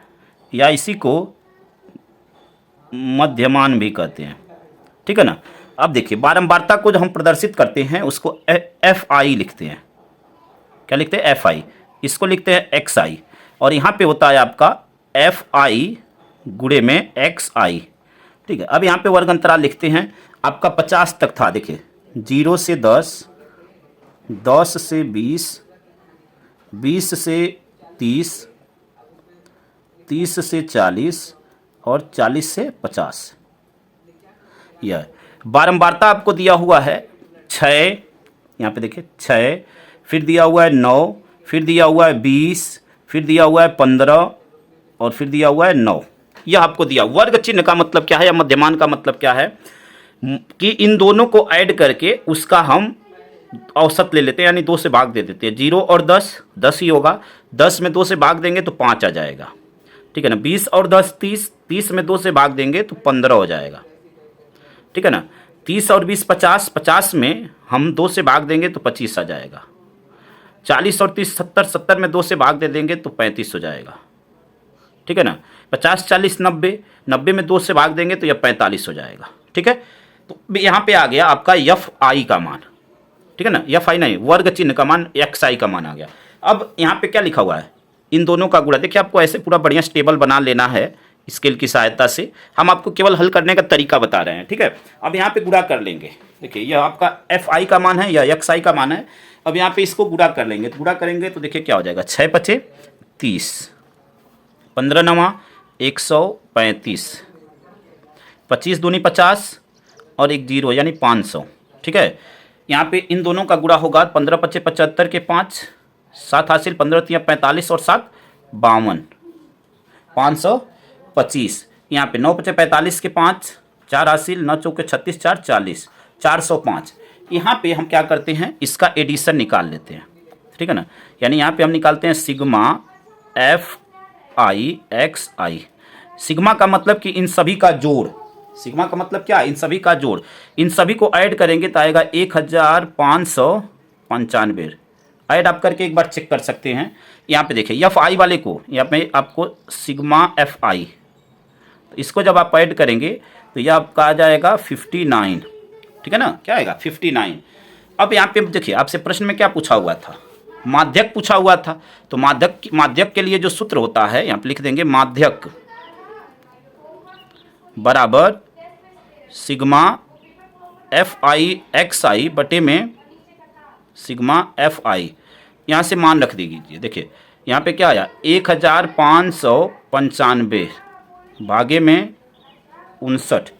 या इसी को मध्यमान भी कहते हैं, ठीक है ना। अब देखिए बारंबारता को जो हम प्रदर्शित करते हैं उसको एफ आई लिखते हैं, क्या लिखते हैं, एफ आई, इसको लिखते हैं एक्स आई और यहाँ पे होता है आपका एफ आई गुणे में एक्स आई, ठीक है। अब यहाँ पे वर्ग अंतराल लिखते हैं, आपका 50 तक था, देखिए 0 से 10, 10 से 20, 20 से 30, 30 से 40 और 40 से 50। यह बारंबारता आपको दिया हुआ है 6, यहाँ पे देखिए 6, फिर दिया हुआ है 9, फिर दिया हुआ है 20, फिर दिया हुआ है 15 और फिर दिया हुआ है 9। यह आपको दिया। वर्ग चिन्ह का मतलब क्या है या मध्यमान का मतलब क्या है कि इन दोनों को ऐड करके उसका हम औसत ले लेते हैं, यानी 2 से भाग दे देते हैं। 0 और 10, 10 ही होगा। 10 में 2 से भाग देंगे तो 5 आ जाएगा, ठीक है ना। 20 और 10 30, 30 में 2 से भाग देंगे तो 15 हो जाएगा, ठीक है ना। 30 और 20 50, 50 में हम 2 से भाग देंगे तो 25 आ जाएगा। 40 और 30 70, 70 में 2 से भाग दे देंगे तो 35 हो जाएगा, ठीक है ना। 50 40 90, 90 में 2 से भाग देंगे तो यह 45 हो जाएगा, ठीक है। तो यहाँ पे आ गया आपका एफ आई का मान, ठीक है ना। एफ आई नहीं, वर्ग चिन्ह का मान एक्स आई का मान आ गया। अब यहाँ पे क्या लिखा हुआ है, इन दोनों का गुणा। देखिए आपको ऐसे पूरा बढ़िया टेबल बना लेना है स्केल की सहायता से। हम आपको केवल हल करने का तरीका बता रहे हैं, ठीक है। अब यहाँ पे गुणा कर लेंगे। देखिए यह आपका एफ आई का मान है, यह एक्स आई का मान है। अब यहाँ पे इसको गुणा कर लेंगे, तो गुणा करेंगे तो देखिए क्या हो जाएगा। 6 पचे 30, 15 नवा 135, 25 दूनी 50 और 1 0 यानी 500, ठीक है। यहाँ पे इन दोनों का गुणा होगा। 15 पचे 75 के 5, 7 हासिल, 15 तिया 45 और 7 52, 525। यहाँ पे 9 पचे 45 के 5, 4 हासिल, 9 चौके 36, 4 40, 405। यहाँ पे हम क्या करते हैं, इसका एडिशन निकाल लेते हैं, ठीक है ना। यानी यहाँ पे हम निकालते हैं sigma F I x I. Sigma का मतलब कि इन सभी का जोड़। सिग्मा का मतलब क्या, इन सभी का जोड़। इन सभी को ऐड करेंगे तो आएगा 1595। ऐड आप करके एक बार चेक कर सकते हैं। यहाँ पे देखिए एफ आई वाले को, यहाँ पे आपको सिग्मा एफ आई, तो इसको जब आप ऐड करेंगे तो यह आपका आ जाएगा 59, ठीक है ना। क्या आएगा 59। अब यहाँ पे देखिए आपसे प्रश्न में क्या पूछा हुआ था, माध्यक पूछा हुआ था। तो माध्यक के लिए जो सूत्र होता है यहाँ पे लिख देंगे, माध्यक बराबर सिग्मा एफ आई एक्स आई बटे में सिग्मा एफ आई। यहाँ से मान रख दीजिए। देखिए यहाँ पे क्या आया, 1595 भागे में 59।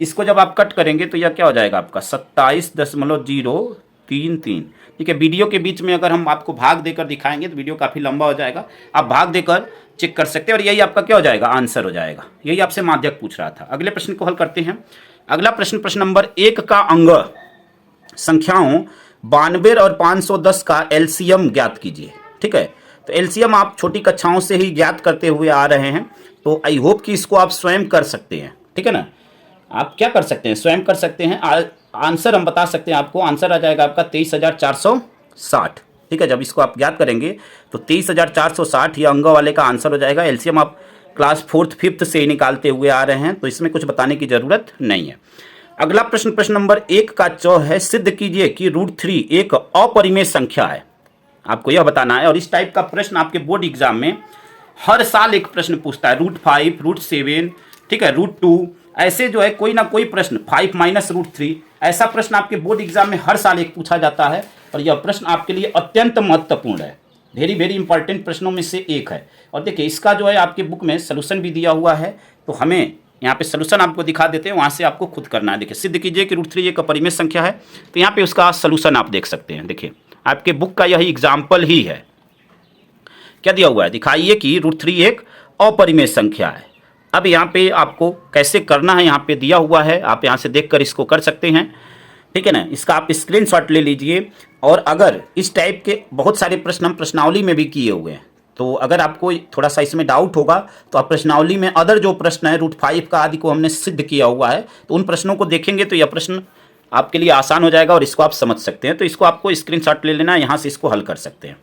इसको जब आप कट करेंगे तो यह क्या हो जाएगा आपका 27.033। ठीक है, वीडियो के बीच में अगर हम आपको भाग देकर दिखाएंगे तो वीडियो काफ़ी लंबा हो जाएगा। आप भाग देकर चेक कर सकते हैं और यही आपका क्या हो जाएगा, आंसर हो जाएगा। यही आपसे माध्यक पूछ रहा था। अगले प्रश्न को हल करते हैं। अगला प्रश्न, प्रश्न नंबर 1 का अंग संख्याओं 92 और 510 का एलसीएम ज्ञात कीजिए। ठीक है, तो एलसीएम आप छोटी कक्षाओं से ही ज्ञात करते हुए आ रहे हैं, तो आई होप कि इसको आप स्वयं कर सकते हैं। ठीक है ना, आप क्या कर सकते हैं, स्वयं कर सकते हैं। आंसर हम बता सकते हैं आपको। आंसर आ जाएगा आपका 23,460। ठीक है, जब इसको आप ज्ञात करेंगे तो 23,460 ये अंग वाले का आंसर हो जाएगा। एलसीएम आप क्लास 4th 5th से ही निकालते हुए आ रहे हैं, तो इसमें कुछ बताने की जरूरत नहीं है। अगला प्रश्न, प्रश्न नंबर 1 का चौ है, सिद्ध कीजिए कि √3 एक अपरिमेय संख्या है। आपको यह बताना है। और इस टाइप का प्रश्न आपके बोर्ड एग्जाम में हर साल एक प्रश्न पूछता है। √5, √7, ठीक है, √2, ऐसे जो है कोई ना कोई प्रश्न, 5 - √3, ऐसा प्रश्न आपके बोर्ड एग्जाम में हर साल एक पूछा जाता है। और यह प्रश्न आपके लिए अत्यंत महत्वपूर्ण है, वेरी वेरी इंपॉर्टेंट प्रश्नों में से एक है। और देखिए इसका जो है आपके बुक में सोल्यूशन भी दिया हुआ है, तो हमें यहाँ पे सोल्यूशन आपको दिखा देते हैं, वहाँ से आपको खुद करना है। देखिए, सिद्ध कीजिए कि √3 एक अपरिमेय संख्या है, तो यहाँ पे उसका सोल्यूशन आप देख सकते हैं। देखिए आपके बुक का यही एग्जाम्पल ही है। क्या दिया हुआ है, दिखाइए कि √3 एक अपरिमेय संख्या है। अब यहाँ पे आपको कैसे करना है यहाँ पे दिया हुआ है, आप यहाँ से देखकर इसको कर सकते हैं। ठीक है ना, इसका आप स्क्रीनशॉट ले लीजिए। और अगर इस टाइप के बहुत सारे प्रश्न हम प्रश्नावली में भी किए हुए हैं, तो अगर आपको थोड़ा सा इसमें डाउट होगा तो आप प्रश्नावली में अदर जो प्रश्न है √5 का आदि को हमने सिद्ध किया हुआ है, तो उन प्रश्नों को देखेंगे तो यह प्रश्न आपके लिए आसान हो जाएगा और इसको आप समझ सकते हैं। तो इसको आपको स्क्रीनशॉट ले लेना है, यहाँ से इसको हल कर सकते हैं।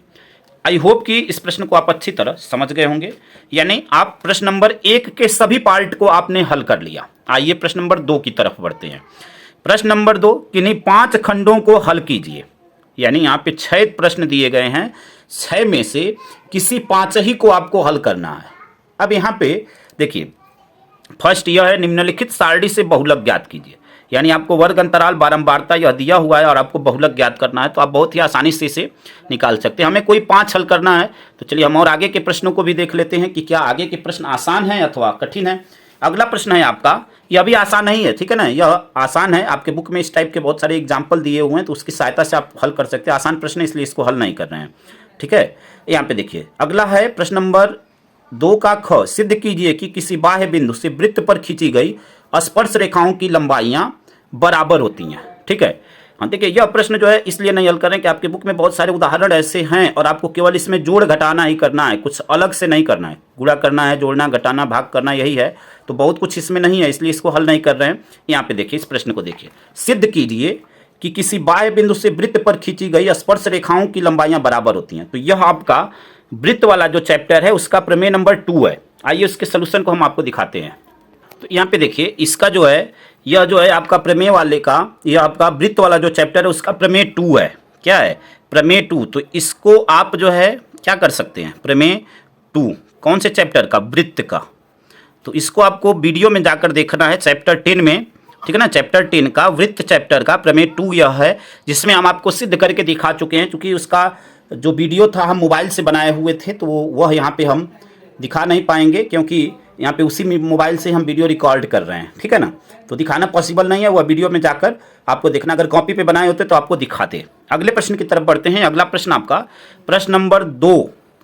आई होप कि इस प्रश्न को आप अच्छी तरह समझ गए होंगे, यानी आप प्रश्न नंबर 1 के सभी पार्ट को आपने हल कर लिया। आइए प्रश्न नंबर 2 की तरफ बढ़ते हैं। प्रश्न नंबर 2, किन्हीं 5 खंडों को हल कीजिए। यानी यहाँ पे 6 प्रश्न दिए गए हैं, 6 में से किसी 5 ही को आपको हल करना है। अब यहाँ पे देखिए, फर्स्ट यह है, निम्नलिखित सारणी से बहुलक ज्ञात कीजिए। यानी आपको वर्ग अंतराल बारंबारता यह दिया हुआ है और आपको बहुलक ज्ञात करना है, तो आप बहुत ही आसानी से इसे निकाल सकते हैं। हमें कोई 5 हल करना है, तो चलिए हम और आगे के प्रश्नों को भी देख लेते हैं कि क्या आगे के प्रश्न आसान हैं अथवा कठिन है। अगला प्रश्न है आपका, यह भी आसान नहीं है, ठीक है ना, यह आसान है, आपके बुक में इस टाइप के बहुत सारे एग्जाम्पल दिए हुए हैं, तो उसकी सहायता से आप हल कर सकते हैं। आसान प्रश्न है इसलिए इसको हल नहीं कर रहे हैं, ठीक है। यहाँ पे देखिए अगला है प्रश्न नंबर 2 का ख, सिद्ध कीजिए कि किसी बाह्य बिंदु से वृत्त पर खींची गई स्पर्श रेखाओं की लंबाइयां बराबर होती हैं, ठीक है। हाँ देखिए यह प्रश्न जो है इसलिए नहीं हल करें कि आपके बुक में बहुत सारे उदाहरण ऐसे हैं और आपको केवल इसमें जोड़ घटाना ही करना है, कुछ अलग से नहीं करना है, गुणा करना है, जोड़ना, घटाना, भाग करना, यही है, तो बहुत कुछ इसमें नहीं है, इसलिए इसको हल नहीं कर रहे हैं। यहाँ पे देखिए इस प्रश्न को देखिए, सिद्ध कीजिए कि किसी बाह्य बिंदु से वृत्त पर खींची गई स्पर्श रेखाओं की लंबाइयां बराबर होती हैं। तो यह आपका वृत्त वाला जो चैप्टर है उसका प्रमेय नंबर 2 है। आइए उसके सोल्यूशन को हम आपको दिखाते हैं। तो यहाँ पे देखिए इसका जो है, यह जो है आपका प्रमेय वाले का, यह आपका वृत्त वाला जो चैप्टर है उसका प्रमेय 2 है। क्या है? प्रमेय 2। तो इसको आप जो है क्या कर सकते हैं, प्रमेय 2 कौन से चैप्टर का? वृत्त का। तो इसको आपको वीडियो में जाकर देखना है, चैप्टर 10 में, ठीक है ना, चैप्टर 10 का वृत्त चैप्टर का प्रमेय 2 यह है, जिसमें हम आपको सिद्ध करके दिखा चुके हैं। क्योंकि उसका जो वीडियो था हम मोबाइल से बनाए हुए थे, तो वह यहाँ पे हम दिखा नहीं पाएंगे, क्योंकि यहाँ पे उसी मोबाइल से हम वीडियो रिकॉर्ड कर रहे हैं, ठीक है ना, तो दिखाना पॉसिबल नहीं है। वह वीडियो में जाकर आपको देखना, अगर कॉपी पे बनाए होते तो आपको दिखाते। अगले प्रश्न की तरफ बढ़ते हैं। अगला प्रश्न आपका प्रश्न नंबर 2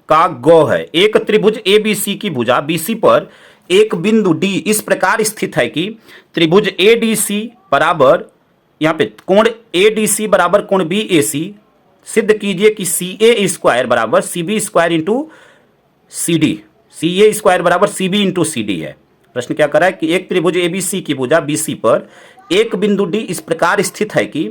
का ग है, एक त्रिभुज ABC की भुजा BC पर एक बिंदु D इस प्रकार स्थित है कि त्रिभुज ADC बराबर, यहाँ पे कोण ADC बराबर कोण BAC, सिद्ध कीजिए कि CA स्क्वायर बराबर CB square into CD, CA square बराबर CB इंटू CD है। प्रश्न क्या कर रहा है कि एक त्रिभुज ABC की भुजा BC पर एक बिंदु D इस प्रकार स्थित है कि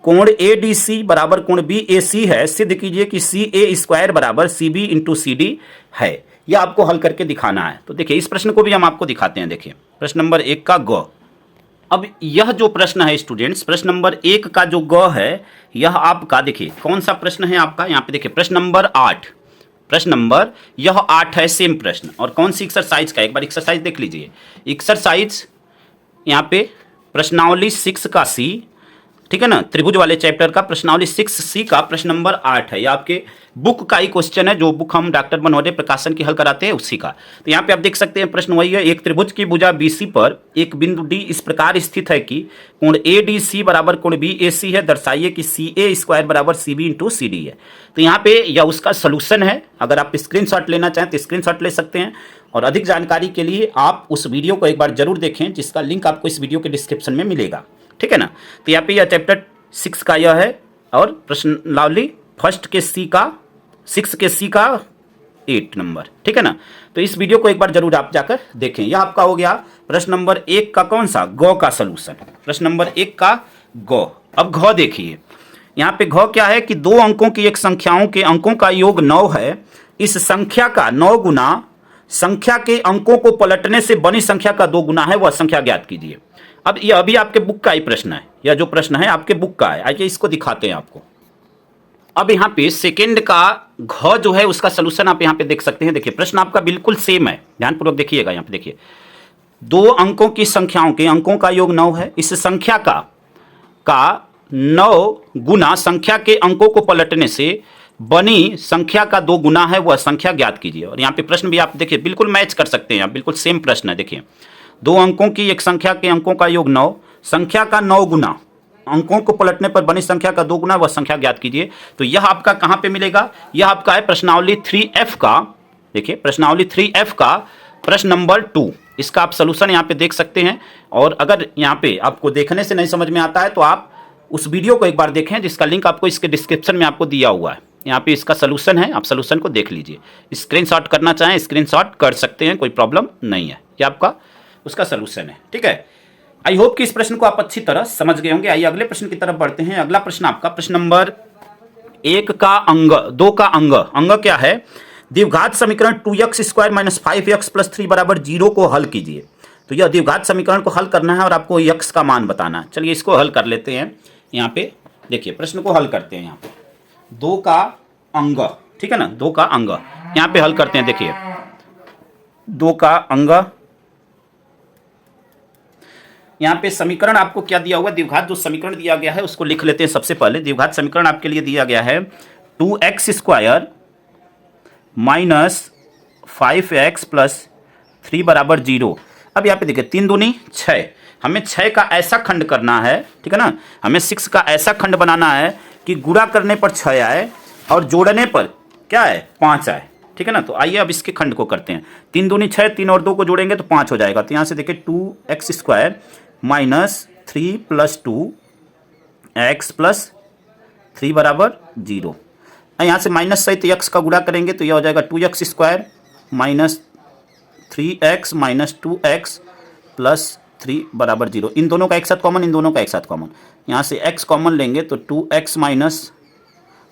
कोण ADC बराबर कोण BAC है, सिद्ध कीजिए कि CA स्क्वायर बराबर CB इंटू CD है। यह आपको हल करके दिखाना है। तो देखिए इस प्रश्न को भी हम आपको दिखाते हैं। देखिए प्रश्न नंबर 1 का ग। अब यह जो प्रश्न है स्टूडेंट्स, प्रश्न नंबर 1 का जो ग है, यह आपका देखिए कौन सा प्रश्न है आपका, यहाँ पे देखिए प्रश्न नंबर 8, प्रश्न नंबर यह 8 है, सेम प्रश्न। और कौन सी एक्सरसाइज का, एक बार एक्सरसाइज देख लीजिए। एक्सरसाइज यहाँ पे प्रश्नावली 6 का C, ठीक है ना, त्रिभुज वाले चैप्टर का प्रश्नावली 6C का प्रश्न नंबर 8 है। यह आपके बुक का ही क्वेश्चन है, जो बुक हम डॉक्टर बनवरे प्रकाशन की हल कराते हैं उसी का। तो यहाँ पे आप देख सकते हैं प्रश्न वही है, एक त्रिभुज की भुजा BC पर एक बिंदु D इस प्रकार स्थित है कि कोण ADC बराबर कोण BAC है, दर्शाइए कि CA स्क्वायर बराबर CB इंटू CD है। तो यहाँ पे यह उसका सोल्यूशन है। अगर आप स्क्रीनशॉट लेना चाहें तो स्क्रीनशॉट ले सकते हैं, और अधिक जानकारी के लिए आप उस वीडियो को एक बार जरूर देखें, जिसका लिंक आपको इस वीडियो के डिस्क्रिप्शन में मिलेगा, ठीक है ना। तो यहाँ पे यह चैप्टर 6 का यह है, और प्रश्नावली फर्स्ट के C का 6 के C का 8 नंबर, ठीक है ना। तो इस वीडियो को एक बार जरूर आप जाकर देखें। यह आपका हो गया प्रश्न नंबर 1 का कौन सा, ग का सलूशन। प्रश्न नंबर 1 का ग। अब घ देखिए, यहाँ पे घ क्या है कि 2 अंकों की एक संख्याओं के अंकों का योग 9 है, इस संख्या का 9 गुना संख्या के अंकों को पलटने से बनी संख्या का 2 गुना है, वह संख्या ज्ञात कीजिए। अब यह अभी आपके बुक का ही प्रश्न है, यह जो प्रश्न है आपके बुक का है। आइए इसको दिखाते हैं आपको। अब यहाँ पे सेकेंड का घ जो है उसका सोल्यूशन आप यहाँ पे देख सकते हैं। देखिए प्रश्न आपका बिल्कुल सेम है, ध्यानपूर्वक देखिएगा। यहाँ पे देखिए 2 अंकों की संख्याओं के अंकों का योग 9 है, इस संख्या का 9 गुना संख्या के अंकों को पलटने से बनी संख्या का 2 गुना है, वह संख्या ज्ञात कीजिए। और यहाँ पे प्रश्न भी आप देखिए बिल्कुल मैच कर सकते हैं, बिल्कुल सेम प्रश्न है। देखिए 2 अंकों की एक संख्या के अंकों का योग 9, संख्या का 9 गुना अंकों को पलटने पर बनी संख्या का 2 गुना, वह संख्या ज्ञात कीजिए। तो यह आपका कहाँ पे मिलेगा, यह आपका है प्रश्नावली 3F का। देखिए प्रश्नावली 3F का प्रश्न नंबर 2, इसका आप सोल्यूशन यहाँ पे देख सकते हैं। और अगर यहाँ पे आपको देखने से नहीं समझ में आता है तो आप उस वीडियो को एक बार देखें, जिसका लिंक आपको इसके डिस्क्रिप्शन में आपको दिया हुआ है। यहाँ पे इसका सोल्यूशन है, आप सोल्यूशन को देख लीजिए। स्क्रीनशॉट करना चाहें स्क्रीनशॉट कर सकते हैं, कोई प्रॉब्लम नहीं है। ये आपका उसका सोल्यूशन है, ठीक है। आई होप कि इस प्रश्न को आप अच्छी तरह समझ गए होंगे। आइए अगले प्रश्न की तरफ बढ़ते हैं। अगला प्रश्न आपका प्रश्न नंबर 1 का अंग, 2 का अंग। अंग क्या है, द्विघात समीकरण 2x square minus 5x plus 3 बराबर 0 को हल कीजिए। तो यह द्विघात समीकरण को हल करना है और आपको x का मान बताना है। चलिए इसको हल कर लेते हैं। यहाँ पे देखिए प्रश्न को हल करते हैं। यहाँ पे 2 का अंग, ठीक है ना, 2 का अंग यहाँ पे हल करते हैं। देखिए 2 का अंग, यहाँ पे समीकरण आपको क्या दिया हुआ है, द्विघात जो समीकरण दिया गया है उसको लिख लेते हैं। सबसे पहले द्विघात समीकरण आपके लिए दिया गया है 2x square minus 5x plus 3 बराबर 0। अब यहाँ पे देखिए 3 दूनी 6, हमें 6 का ऐसा खंड करना है, ठीक है ना, हमें 6 का ऐसा खंड बनाना है कि गुणा करने पर 6 आए और जोड़ने पर क्या है 5 आए, ठीक है ना। तो आइए अब इसके खंड को करते हैं। 3 दूनी 6, 3 और 2 को जोड़ेंगे तो 5 हो जाएगा। तो यहाँ से देखिए 2x² minus 3 plus 2x plus 3 बराबर 0। यहाँ से माइनस सहित x का गुणा करेंगे तो यह हो जाएगा 2x² minus 3x minus 2x plus 3 बराबर 0। इन दोनों का एक साथ कॉमन, इन दोनों का एक साथ कॉमन, यहाँ से x कॉमन लेंगे तो 2x माइनस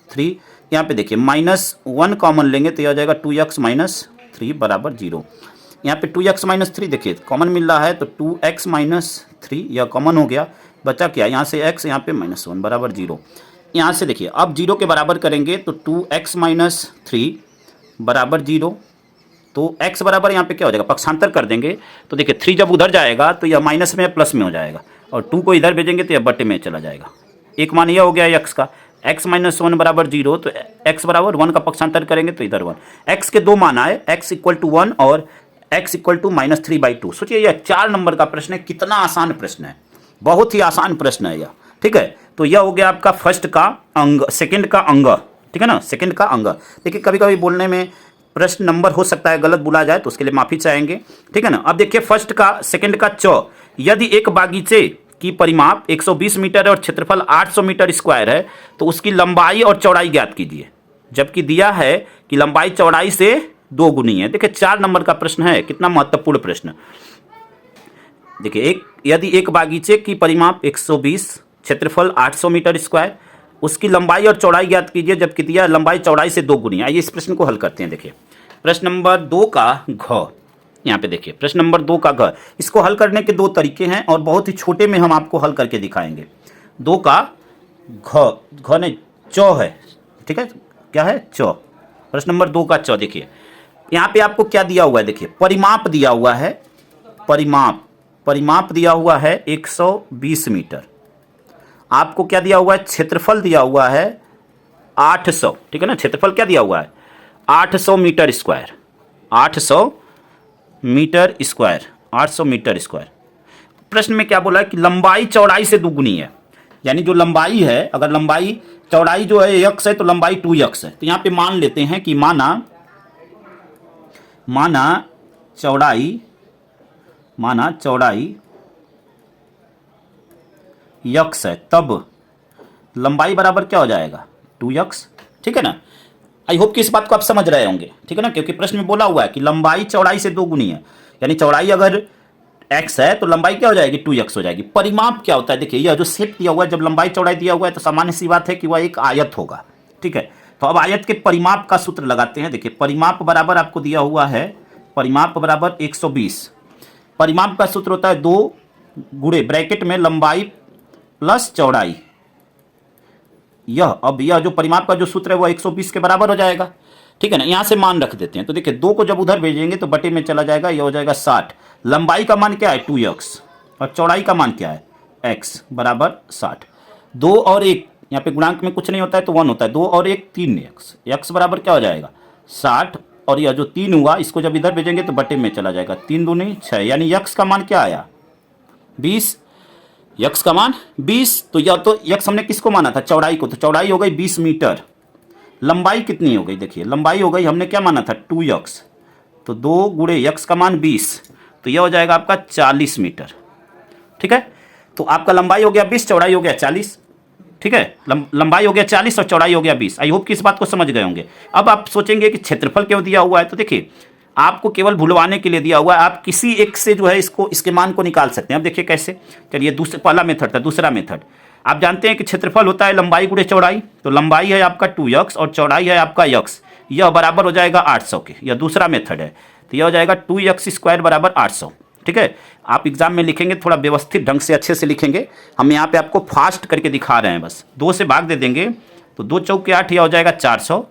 3, यहाँ पे देखिए -1 कॉमन लेंगे तो यह हो जाएगा 2x माइनस 3 बराबर 0। यहाँ पे 2x माइनस 3 देखिए कॉमन मिल रहा है तो 2x माइनस 3 यह कॉमन हो गया, बचा क्या, यहाँ से x, यहाँ पे -1 बराबर 0। यहाँ से देखिए अब 0 के बराबर करेंगे तो 2x माइनस 3 बराबर 0। तो x बराबर यहाँ पे क्या हो जाएगा, पक्षांतर कर देंगे तो देखिए 3 जब उधर जाएगा तो यह माइनस में प्लस में हो जाएगा और 2 को इधर भेजेंगे तो यह बटे में चला जाएगा। एक मान यह हो गया x का, x माइनस 1 बराबर 0, तो x बराबर 1 का पक्षांतर करेंगे तो इधर 1। x के 2 मान आए, x इक्वल टू 1 और x इक्वल टू -3/2। सोचिए यह 4 नंबर का प्रश्न है, कितना आसान प्रश्न है, बहुत ही आसान प्रश्न है यह, ठीक है। तो यह हो गया आपका फर्स्ट का अंग, सेकंड का अंग, ठीक है ना, सेकंड का अंग। देखिए कभी कभी बोलने में प्रश्न नंबर हो सकता है गलत बोला जाए तो उसके लिए माफी चाहेंगे, ठीक है ना। अब देखिए फर्स्ट का सेकंड का च, यदि एक बागीचे की परिमाप 120 मीटर और क्षेत्रफल 800 मीटर स्क्वायर है तो उसकी लंबाई और चौड़ाई ज्ञात कीजिए, जबकि दिया है कि लंबाई चौड़ाई से 2 गुनी है। देखिए 4 नंबर का प्रश्न है, कितना महत्वपूर्ण प्रश्न। देखिए यदि एक बागीचे की परिमाप 120, क्षेत्रफल 800 मीटर स्क्वायर, उसकी लंबाई और चौड़ाई ज्ञात कीजिए, जबकि दिया लंबाई चौड़ाई से 2 गुनी। आइए इस प्रश्न को हल करते हैं। देखिए प्रश्न नंबर 2 का घ, यहाँ पे देखिए प्रश्न नंबर 2 का घ, इसको हल करने के 2 तरीके हैं और बहुत ही छोटे में हम आपको हल करके दिखाएंगे। 2 का घ नहीं चौ है, ठीक है, क्या है चौ। प्रश्न नंबर 2 का चौ, देखिए यहाँ पे आपको क्या दिया हुआ है, देखिए परिमाप दिया हुआ है, परिमाप दिया हुआ है 120 मीटर। आपको क्या दिया हुआ है, क्षेत्रफल दिया हुआ है 800, ठीक है ना, क्षेत्रफल क्या दिया हुआ है 800 metre square, 800 metre square, 800 metre square. प्रश्न में क्या बोला है कि लंबाई चौड़ाई से 2 गुनी है, यानी जो लंबाई है, अगर लंबाई चौड़ाई जो है x है तो लंबाई 2x है। तो यहाँ पे मान लेते हैं कि माना चौड़ाई x है, तब लंबाई बराबर क्या हो जाएगा 2x, ठीक है ना। आई होप कि इस बात को आप समझ रहे होंगे, ठीक है ना, क्योंकि प्रश्न में बोला हुआ है कि लंबाई चौड़ाई से 2 गुनी है, यानी चौड़ाई अगर x है तो लंबाई क्या हो जाएगी 2x हो जाएगी। परिमाप क्या होता है, देखिए यह जो शेप दिया हुआ है, जब लंबाई चौड़ाई दिया हुआ है तो सामान्य सी बात है कि वह एक आयत होगा, ठीक है। तो अब आयत के परिमाप का सूत्र लगाते हैं। देखिए परिमाप बराबर आपको दिया हुआ है, परिमाप बराबर 120, परिमाप का सूत्र होता है 2 गुणे ब्रैकेट में लंबाई प्लस चौड़ाई। अब यह जो परिमाप का जो सूत्र है वह 120 के बराबर हो जाएगा, ठीक है ना। यहाँ से मान रख देते हैं तो देखिए 2 को जब उधर भेजेंगे तो बटे में चला जाएगा, यह हो जाएगा 60। लंबाई का मान क्या है 2x और चौड़ाई का मान क्या है x बराबर 60। 2 और 1 यहाँ पे गुणांक में कुछ नहीं होता है तो 1 होता है, 2 और 1 3x, x बराबर क्या हो जाएगा 60, और यह जो 3 हुआ इसको जब इधर भेजेंगे तो बटे में चला जाएगा, 3 दूनी 6, यानी x का मान क्या आया 20, x का मान 20। तो या तो x हमने किसको माना था चौड़ाई को, तो चौड़ाई हो गई 20 मीटर, लंबाई कितनी हो गई, देखिए लंबाई हो गई हमने क्या माना था 2x, तो 2 गुणे x का मान 20, तो यह हो जाएगा आपका 40 मीटर, ठीक है। तो आपका लंबाई हो गया 20, चौड़ाई हो गया 40, ठीक है, लंबाई हो गया 40 और चौड़ाई हो गया 20। आई होप कि इस बात को समझ गए होंगे। अब आप सोचेंगे कि क्षेत्रफल क्यों दिया हुआ है, तो देखिए आपको केवल भुलवाने के लिए दिया हुआ है, आप किसी एक से जो है इसके मान को निकाल सकते हैं। अब देखिए कैसे, चलिए पहला मेथड था, दूसरा मेथड आप जानते हैं कि क्षेत्रफल होता है लंबाई गुणे चौड़ाई, तो लंबाई है आपका 2x और चौड़ाई है आपका x, यह बराबर हो जाएगा 800 के, यह दूसरा मेथड है, तो यह हो जाएगा 2x² बराबर 800, ठीक है। आप एग्जाम में लिखेंगे थोड़ा व्यवस्थित ढंग से अच्छे से लिखेंगे, हम यहाँ पे आपको फास्ट करके दिखा रहे हैं, बस 2 से भाग दे देंगे तो 2 चौके 8, यह हो जाएगा 400।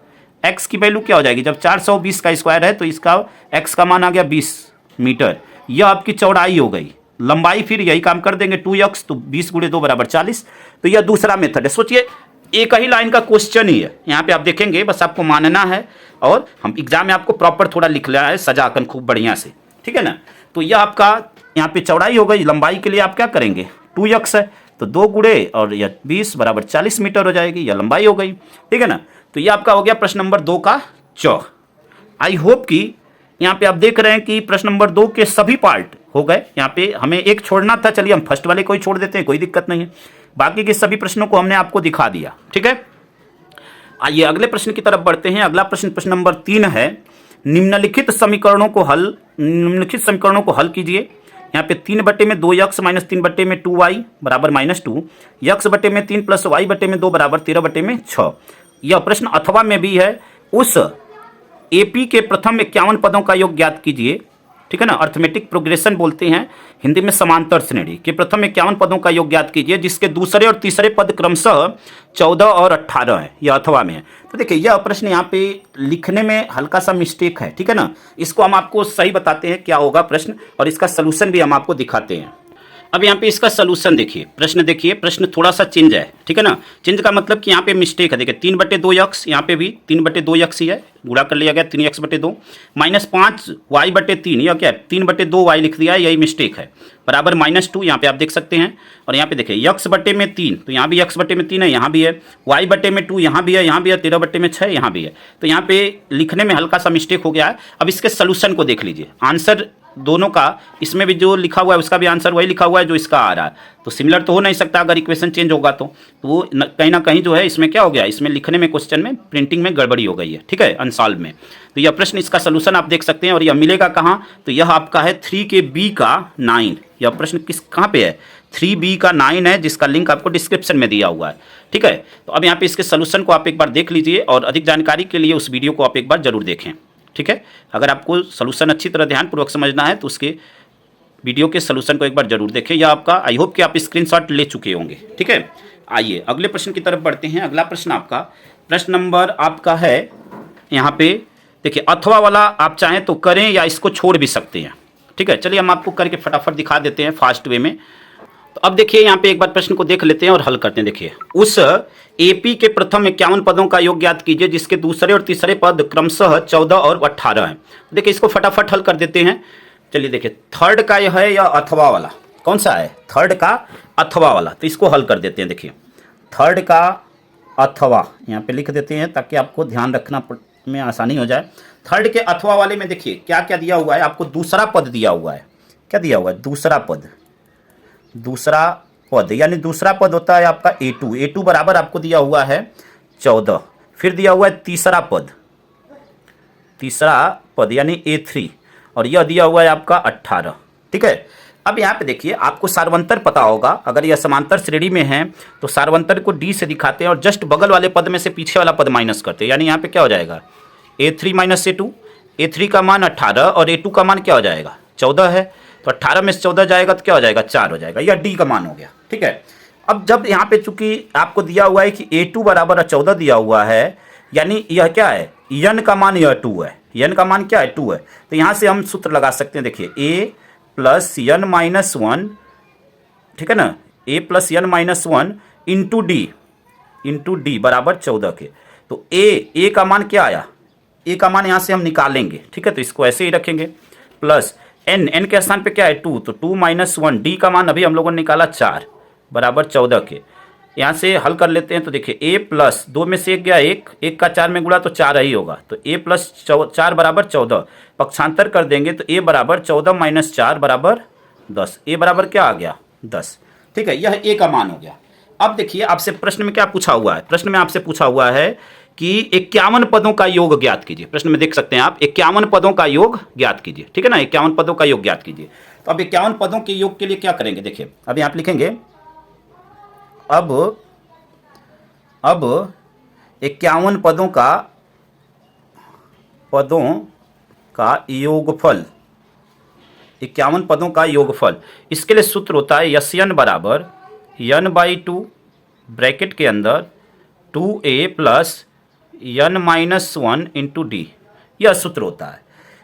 x की वैल्यू क्या हो जाएगी, जब 420 का स्क्वायर है तो इसका x का मान आ गया 20 मीटर, यह आपकी चौड़ाई हो गई। लंबाई फिर यही काम कर देंगे 2x, तो 20 गुणे 2 बराबर 40, तो यह दूसरा मेथड है। सोचिए एक ही लाइन का क्वेश्चन ही है, यहाँ पे आप देखेंगे, बस आपको मानना है और हम एग्जाम में आपको प्रॉपर थोड़ा लिख लिया है सजाकर खूब बढ़िया से, ठीक है ना। तो यह आपका यहाँ पे चौड़ाई हो गई, लंबाई के लिए आप क्या करेंगे, 2x है तो 2 गुणे और यह 20 बराबर 40 मीटर हो जाएगी, यह लंबाई हो गई। ठीक है ना, तो ये आपका हो गया प्रश्न नंबर 2 का च। आई होप कि यहाँ पे आप देख रहे हैं कि प्रश्न नंबर 2 के सभी पार्ट हो गए। यहाँ पे हमें एक छोड़ना था, चलिए हम फर्स्ट वाले को ही छोड़ देते हैं, कोई दिक्कत नहीं है। बाकी के सभी प्रश्नों को हमने आपको दिखा दिया। ठीक है, आइए अगले प्रश्न की तरफ बढ़ते हैं। अगला प्रश्न प्रश्न नंबर 3 है, निम्नलिखित समीकरणों को हल कीजिए। यहाँ पे 3/2x माइनस 3/2y बराबर -2, x बटे में 3 प्लस y बटे में 2 बराबर 13/6। यह प्रश्न अथवा में भी है। उस एपी के प्रथम 51 पदों का योग ज्ञात कीजिए। ठीक है ना, अर्थमेटिक प्रोग्रेशन बोलते हैं हिंदी में, समांतर श्रेणी के प्रथम 51 पदों का योग ज्ञात कीजिए जिसके दूसरे और तीसरे पद क्रमशः 14 और 18 है। यह अथवा में है। तो देखिए यह प्रश्न यहाँ पे लिखने में हल्का सा मिस्टेक है। ठीक है ना, इसको हम आपको सही बताते हैं क्या होगा प्रश्न, और इसका सलूशन भी हम आपको दिखाते हैं। अब यहाँ पे इसका सलूशन देखिए, प्रश्न थोड़ा सा चेंज है। ठीक है ना, चेंज का मतलब कि यहाँ पे मिस्टेक है। देखिए 3/2x, यहाँ पे भी 3/2x ही है, गुणा कर लिया गया 3x/2 माइनस 5y/3, यह क्या है 3/2y लिख दिया है, यही मिस्टेक है, बराबर -2। यहाँ पे आप देख सकते हैं। और यहाँ पे देखिए x बटे में 3, तो यहाँ भी x बटे में 3 है, यहाँ भी है, y बटे में 2 यहाँ भी है, यहाँ भी है, 13/6 यहाँ भी है। तो यहाँ पे लिखने में हल्का सा मिस्टेक हो गया है। अब इसके सलूशन को देख लीजिए, आंसर दोनों का, इसमें भी जो लिखा हुआ है उसका भी आंसर वही लिखा हुआ है जो इसका आ रहा है, तो सिमिलर तो हो नहीं सकता अगर इक्वेशन चेंज होगा तो वो कहीं ना कहीं जो है इसमें क्या हो गया, इसमें लिखने में, क्वेश्चन में, प्रिंटिंग में गड़बड़ी हो गई है। ठीक है, अनसॉल्व में। तो यह प्रश्न, इसका सोल्यूशन आप देख सकते हैं। और यह मिलेगा कहाँ, तो यह आपका है 3KB का 9। यह प्रश्न कहाँ पे है, 3B का 9 है, जिसका लिंक आपको डिस्क्रिप्शन में दिया हुआ है। ठीक है, तो अब यहाँ पे इसके सोल्यूशन को आप एक बार देख लीजिए, और अधिक जानकारी के लिए उस वीडियो को आप एक बार जरूर देखें। ठीक है, अगर आपको सोल्यूशन अच्छी तरह ध्यानपूर्वक समझना है तो उसके वीडियो के सोल्यूशन को एक बार जरूर देखें, या आपका आई होप कि आप स्क्रीनशॉट ले चुके होंगे। ठीक है, आइए अगले प्रश्न की तरफ बढ़ते हैं। अगला प्रश्न आपका, प्रश्न नंबर आपका है यहाँ पे, देखिए अथवा वाला आप चाहें तो करें या इसको छोड़ भी सकते हैं। ठीक है, चलिए हम आपको करके फटाफट दिखा देते हैं फास्ट वे में। तो अब देखिए यहाँ पे एक बार प्रश्न को देख लेते हैं और हल करते हैं। देखिए, उस एपी के प्रथम 51 पदों का योग ज्ञात कीजिए जिसके दूसरे और तीसरे पद क्रमशः 14 और 18 हैं। देखिए इसको फटाफट हल कर देते हैं। चलिए देखिए, थर्ड का यह है या अथवा वाला, कौन सा है, थर्ड का अथवा वाला, तो इसको हल कर देते हैं। देखिए थर्ड का अथवा यहाँ पे लिख देते हैं ताकि आपको ध्यान रखना में आसानी हो जाए। थर्ड के अथवा वाले में देखिए क्या क्या दिया हुआ है, आपको दूसरा पद दिया हुआ है। क्या दिया हुआ है, दूसरा पद, यानी दूसरा पद होता है आपका A2 बराबर आपको दिया हुआ है 14। फिर दिया हुआ है तीसरा पद यानी A3, और यह दिया हुआ है आपका 18। ठीक है, अब यहाँ पे देखिए आपको सार्वंतर पता होगा, अगर यह समांतर श्रेणी में है तो सार्वंतर को D से दिखाते हैं और जस्ट बगल वाले पद में से पीछे वाला पद माइनस करते हैं। यानी यहाँ पे क्या हो जाएगा, A3 माइनस A2, A3 का मान 18 और A2 का मान क्या हो जाएगा, 14 है, तो 18 में से 14 जाएगा तो क्या हो जाएगा, 4 हो जाएगा, या D का मान हो गया। ठीक है, अब जब यहाँ पे चूंकि आपको दिया हुआ है कि A2 बराबर 14 दिया हुआ है, यानी यह क्या है, n का मान यह 2 है, n का मान क्या है, 2 है, तो यहाँ से हम सूत्र लगा सकते हैं। देखिए a प्लस n माइनस 1, ठीक है ना, a plus n minus 1 into D बराबर 14 के, तो a का मान क्या आया, a का मान यहाँ से हम निकालेंगे। ठीक है, तो इसको ऐसे ही रखेंगे, प्लस n के स्थान पे क्या है 2, तो 2 माइनस 1, डी का मान अभी हम लोगों ने निकाला 4 बराबर 14 के। यहाँ से हल कर लेते हैं, तो देखिए a प्लस 2 में से 1 गया 1 का 4 में गुणा तो 4 ही होगा, तो a प्लस 4 बराबर 14, पक्षांतर कर देंगे तो a बराबर 14 माइनस 4 बराबर 10, a बराबर क्या आ गया 10। ठीक है, यह a का मान हो गया। अब देखिए आपसे प्रश्न में क्या पूछा हुआ है, प्रश्न में आपसे पूछा हुआ है कि 51 पदों का योग ज्ञात कीजिए। प्रश्न में देख सकते हैं आप 51 पदों का योग ज्ञात कीजिए। ठीक है ना, 51 पदों का योग ज्ञात कीजिए। तो अब 51 पदों के योग के लिए क्या करेंगे, देखिए अब यहाँ लिखेंगे, अब 51 पदों का योगफल, 51 पदों का योगफल, इसके लिए सूत्र होता है Sn बराबर n/2 ब्रैकेट के अंदर 2a plus n minus 1 into D, यह सूत्र होता है।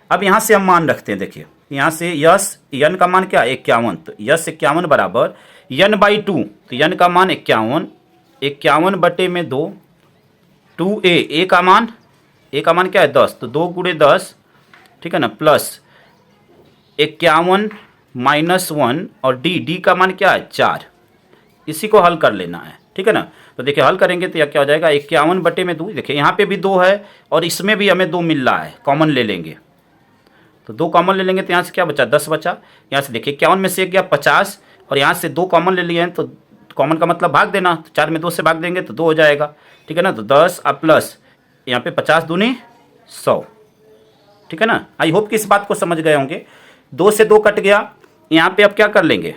अब यहाँ से हम मान रखते हैं, देखिए यहाँ से n का मान क्या है 51, तो 51 बराबर n/2, तो n का मान 51 बटे में 2, 2a का मान क्या है 10, तो 2 गुणे 10, ठीक है ना, प्लस 51 -1 और डी का मान क्या है 4। इसी को हल कर लेना है, ठीक है ना। तो देखिए हल करेंगे तो यह क्या हो जाएगा 51/2। देखिए यहाँ पे भी 2 है और इसमें भी हमें 2 मिल रहा है, कॉमन ले लेंगे तो 2 कॉमन ले लेंगे तो यहाँ से क्या बचा 10 बचा। यहाँ से देखिए 51 में से एक गया 50 और यहाँ से 2 कॉमन ले लिए हैं तो कॉमन का मतलब भाग देना, तो 4 में 2 से भाग देंगे तो 2 हो जाएगा, ठीक है ना। तो 10 और प्लस यहाँ पे 50 दूनी 100, ठीक है ना। आई होप कि इस बात को समझ गए होंगे। 2 से 2 कट गया, यहाँ पे अब क्या कर लेंगे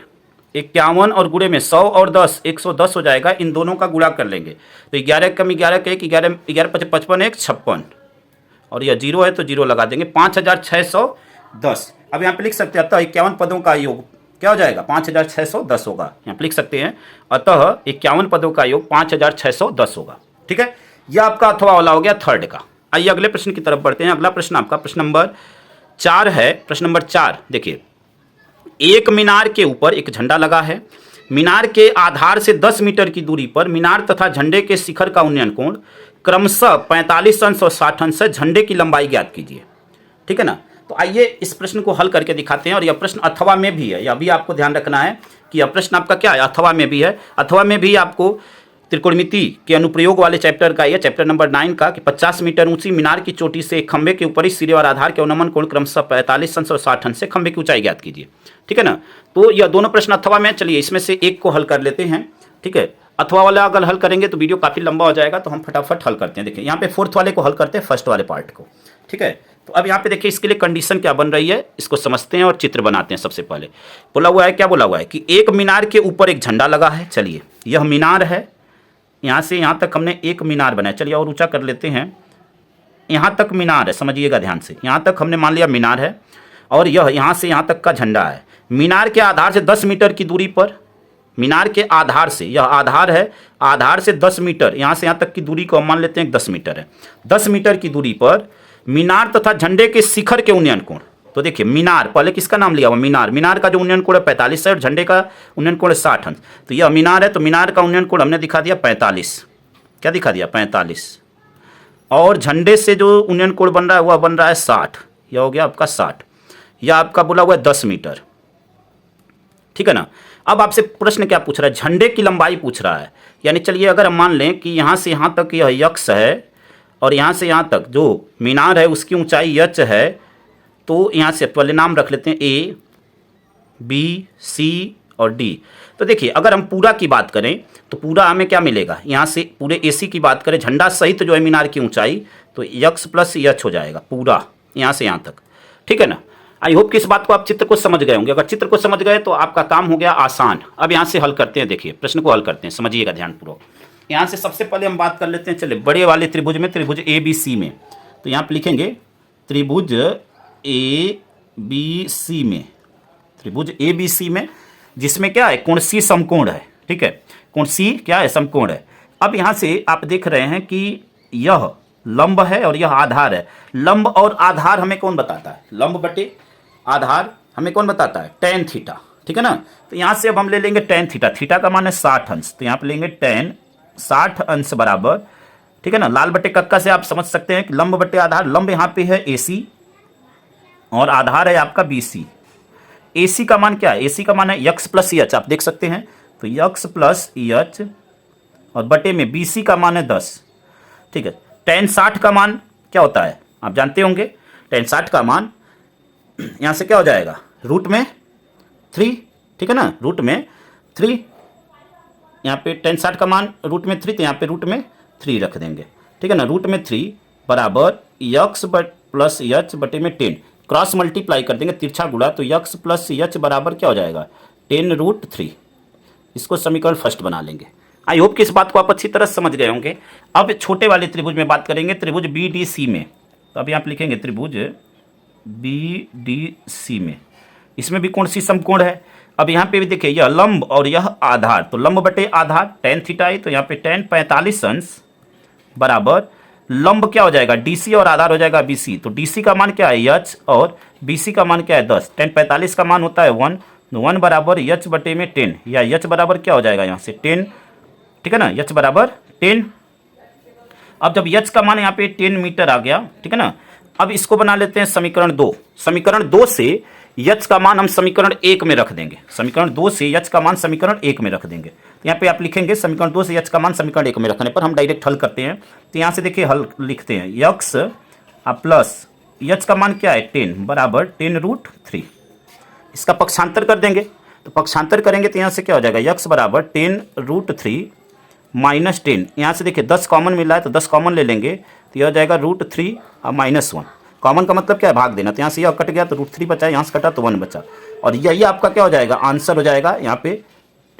51 और गुणे में 100 और 10 110 हो जाएगा। इन दोनों का गुणा कर लेंगे तो 11 कम 11 का 1 11 11 55 55 1 56 और यह 0 है तो 0 लगा देंगे 5610। अब यहाँ पे लिख सकते हैं अतः 51 पदों का योग क्या हो जाएगा 5610 होगा। यहाँ पे लिख सकते हैं अतः 51 पदों का योग 5610 होगा, ठीक है। यह आपका अथवा वाला हो गया थर्ड का। आइए अगले प्रश्न की तरफ बढ़ते हैं। अगला प्रश्न आपका प्रश्न नंबर 4 है। प्रश्न नंबर 4 देखिए, एक मीनार के ऊपर एक झंडा लगा है। मीनार के आधार से 10 मीटर की दूरी पर मीनार तथा झंडे के शिखर का उन्नयन कोण क्रमशः 45 अंश और 60 अंश है। झंडे की लंबाई ज्ञात कीजिए, ठीक है ना। तो आइए इस प्रश्न को हल करके दिखाते हैं। और यह प्रश्न अथवा में भी है, यह भी आपको ध्यान रखना है कि यह प्रश्न आपका क्या है अथवा में भी है। अथवा में भी आपको त्रिकोणमिति के अनुप्रयोग वाले चैप्टर का, यह चैप्टर नंबर 9 का, कि 50 मीटर ऊंची मीनार की चोटी से एक खंभे के ऊपरी सिरे और आधार के अवनमन कोण क्रमशः 45 अंश और 60 अंश से खंभे की ऊंचाई ज्ञात कीजिए, ठीक है ना। तो यह दोनों प्रश्न अथवा में, चलिए इसमें से एक को हल कर लेते हैं, ठीक है। अथवा वाला अगर हल करेंगे तो वीडियो काफ़ी लंबा हो जाएगा, तो हम फटाफट हल करते हैं। देखिए यहाँ पे फोर्थ वाले को हल करते हैं, फर्स्ट वाले पार्ट को, ठीक है। तो अब यहाँ पे देखिए इसके लिए कंडीशन क्या बन रही है, इसको समझते हैं और चित्र बनाते हैं। सबसे पहले बोला हुआ है, क्या बोला हुआ है कि एक मीनार के ऊपर एक झंडा लगा है। चलिए यह मीनार है, यहाँ से यहाँ तक हमने एक मीनार बनाया। चलिए और ऊंचा कर लेते हैं, यहाँ तक मीनार है, समझिएगा ध्यान से। यहाँ तक हमने मान लिया मीनार है और यह यहाँ से यहाँ तक का झंडा है। मीनार के आधार से 10 मीटर की दूरी पर, मीनार के आधार से, यह आधार है, आधार से 10 मीटर, यहाँ से यहाँ तक की दूरी को हम मान लेते हैं 10 मीटर है। 10 मीटर की दूरी पर मीनार तथा झंडे के शिखर के उन्नयन कोण। तो देखिए मीनार, पहले किसका नाम लिया हुआ मीनार, मीनार का जो उन्नयन कोण है 45 है और झंडे का उन्नयन कोण है 60 अंश। तो यह मीनार है, तो मीनार का उन्नयन कोण हमने दिखा दिया 45, क्या दिखा दिया 45, और झंडे से जो उन्नयन कोण बन रहा है वह बन रहा है 60, यह हो गया आपका 60। यह आपका बोला हुआ है 10 मीटर, ठीक है ना। अब आपसे प्रश्न क्या पूछ रहा है, झंडे की लंबाई पूछ रहा है। यानी चलिए अगर हम मान लें कि यहाँ से यहाँ तक यह यक्ष है और यहाँ से यहाँ तक जो मीनार है उसकी ऊंचाई यच है, तो यहाँ से पहले नाम रख लेते हैं ए, बी, सी और डी। तो देखिए अगर हम पूरा की बात करें तो पूरा हमें क्या मिलेगा, यहाँ से पूरे एसी की बात करें, झंडा सहित जो है मीनार की ऊंचाई, तो यक्स प्लस यच हो जाएगा पूरा यहाँ से यहाँ तक, ठीक है ना। आई होप कि इस बात को आप चित्र को समझ गए होंगे। अगर चित्र को समझ गए तो आपका काम हो गया आसान। अब यहाँ से हल करते हैं, देखिए प्रश्न को हल करते हैं, समझिएगा ध्यानपूर्वक। यहाँ से सबसे पहले हम बात कर लेते हैं, चलिए बड़े वाले त्रिभुज में, त्रिभुज ए बी सी में। तो यहाँ पे लिखेंगे त्रिभुज ए बी सी में, त्रिभुज ए बी सी में, जिसमें क्या है कोण सी समकोण है, ठीक है। कोण सी क्या है समकोण है। अब यहाँ से आप देख रहे हैं कि यह लंब है और यह आधार है। लंब और आधार हमें कौन बताता है, लंब बटे आधार हमें कौन बताता है tan थीटा, ठीक है ना। तो यहाँ से अब हम ले लेंगे tan थीटा, थीटा का मान है 60 अंश, तो यहाँ पे लेंगे tan 60 अंश बराबर, ठीक है ना। लाल बटे कक्का से आप समझ सकते हैं कि लंब बटे आधार, लंब यहाँ पे है AC और आधार है आपका BC। AC का मान क्या है, AC का मान है यक्स प्लस यच, आप देख सकते हैं, तो यक्स प्लस यच और बटे में BC का मान है 10, ठीक है। tan 60 का मान क्या होता है आप जानते होंगे, tan 60 का मान यहाँ से क्या हो जाएगा रूट में 3, ठीक है ना, रूट में 3, यहाँ पे tan 60 का मान रूट में 3, तो यहाँ पे रूट में 3 रख देंगे, ठीक है ना। रूट में 3 बराबर यक्स प्लस यच बटे में 10, क्रॉस मल्टीप्लाई कर देंगे तिरछा गुणा, तो यक्स प्लस यच बराबर क्या हो जाएगा 10√3। इसको समीकरण फर्स्ट बना लेंगे। आई होप कि इस बात को आप अच्छी तरह समझ गए होंगे। अब छोटे वाले त्रिभुज में बात करेंगे, त्रिभुज BDC में। तो अब यहाँ पे लिखेंगे त्रिभुज BDC में, इसमें भी कोण सी समकोण है। अब यहाँ पे भी देखिए यह लंब और यह आधार, तो लंब बटे आधार tan थीटा है, तो यहाँ पे tan 45 अंश बराबर लंब क्या हो जाएगा DC और आधार हो जाएगा BC। तो DC का मान क्या है H और BC का मान क्या है 10। tan 45 का मान होता है 1 बराबर H बटे में 10, या H बराबर क्या हो जाएगा यहाँ से 10, ठीक है ना, H बराबर 10। अब जब H का मान यहाँ पे 10 मीटर आ गया, ठीक है ना। अब इसको बना लेते हैं समीकरण 2। समीकरण 2 से यच का मान हम समीकरण 1 में रख देंगे, समीकरण 2 से यच का मान समीकरण 1 में रख देंगे। तो यहाँ पे आप लिखेंगे समीकरण 2 से यच का मान समीकरण 1 में रखने पर हम डायरेक्ट हल करते हैं। तो यहाँ से देखिए हल लिखते हैं, यक्स प्लस यच का मान क्या है 10 बराबर 10√3। इसका पक्षांतर कर देंगे, तो पक्षांतर करेंगे तो यहाँ से क्या हो जाएगा, यक्स बराबर 10√3 माइनस 10। यहाँ से देखिए 10 कॉमन मिला है तो 10 कॉमन ले लेंगे, तो यह हो जाएगा √3 और -1। कॉमन का मतलब क्या है, भाग देना। तो यहाँ से यह कट गया तो √3 बचा, यहाँ से कटा तो 1 बचा, और यही आपका क्या हो जाएगा, आंसर हो जाएगा। यहाँ पे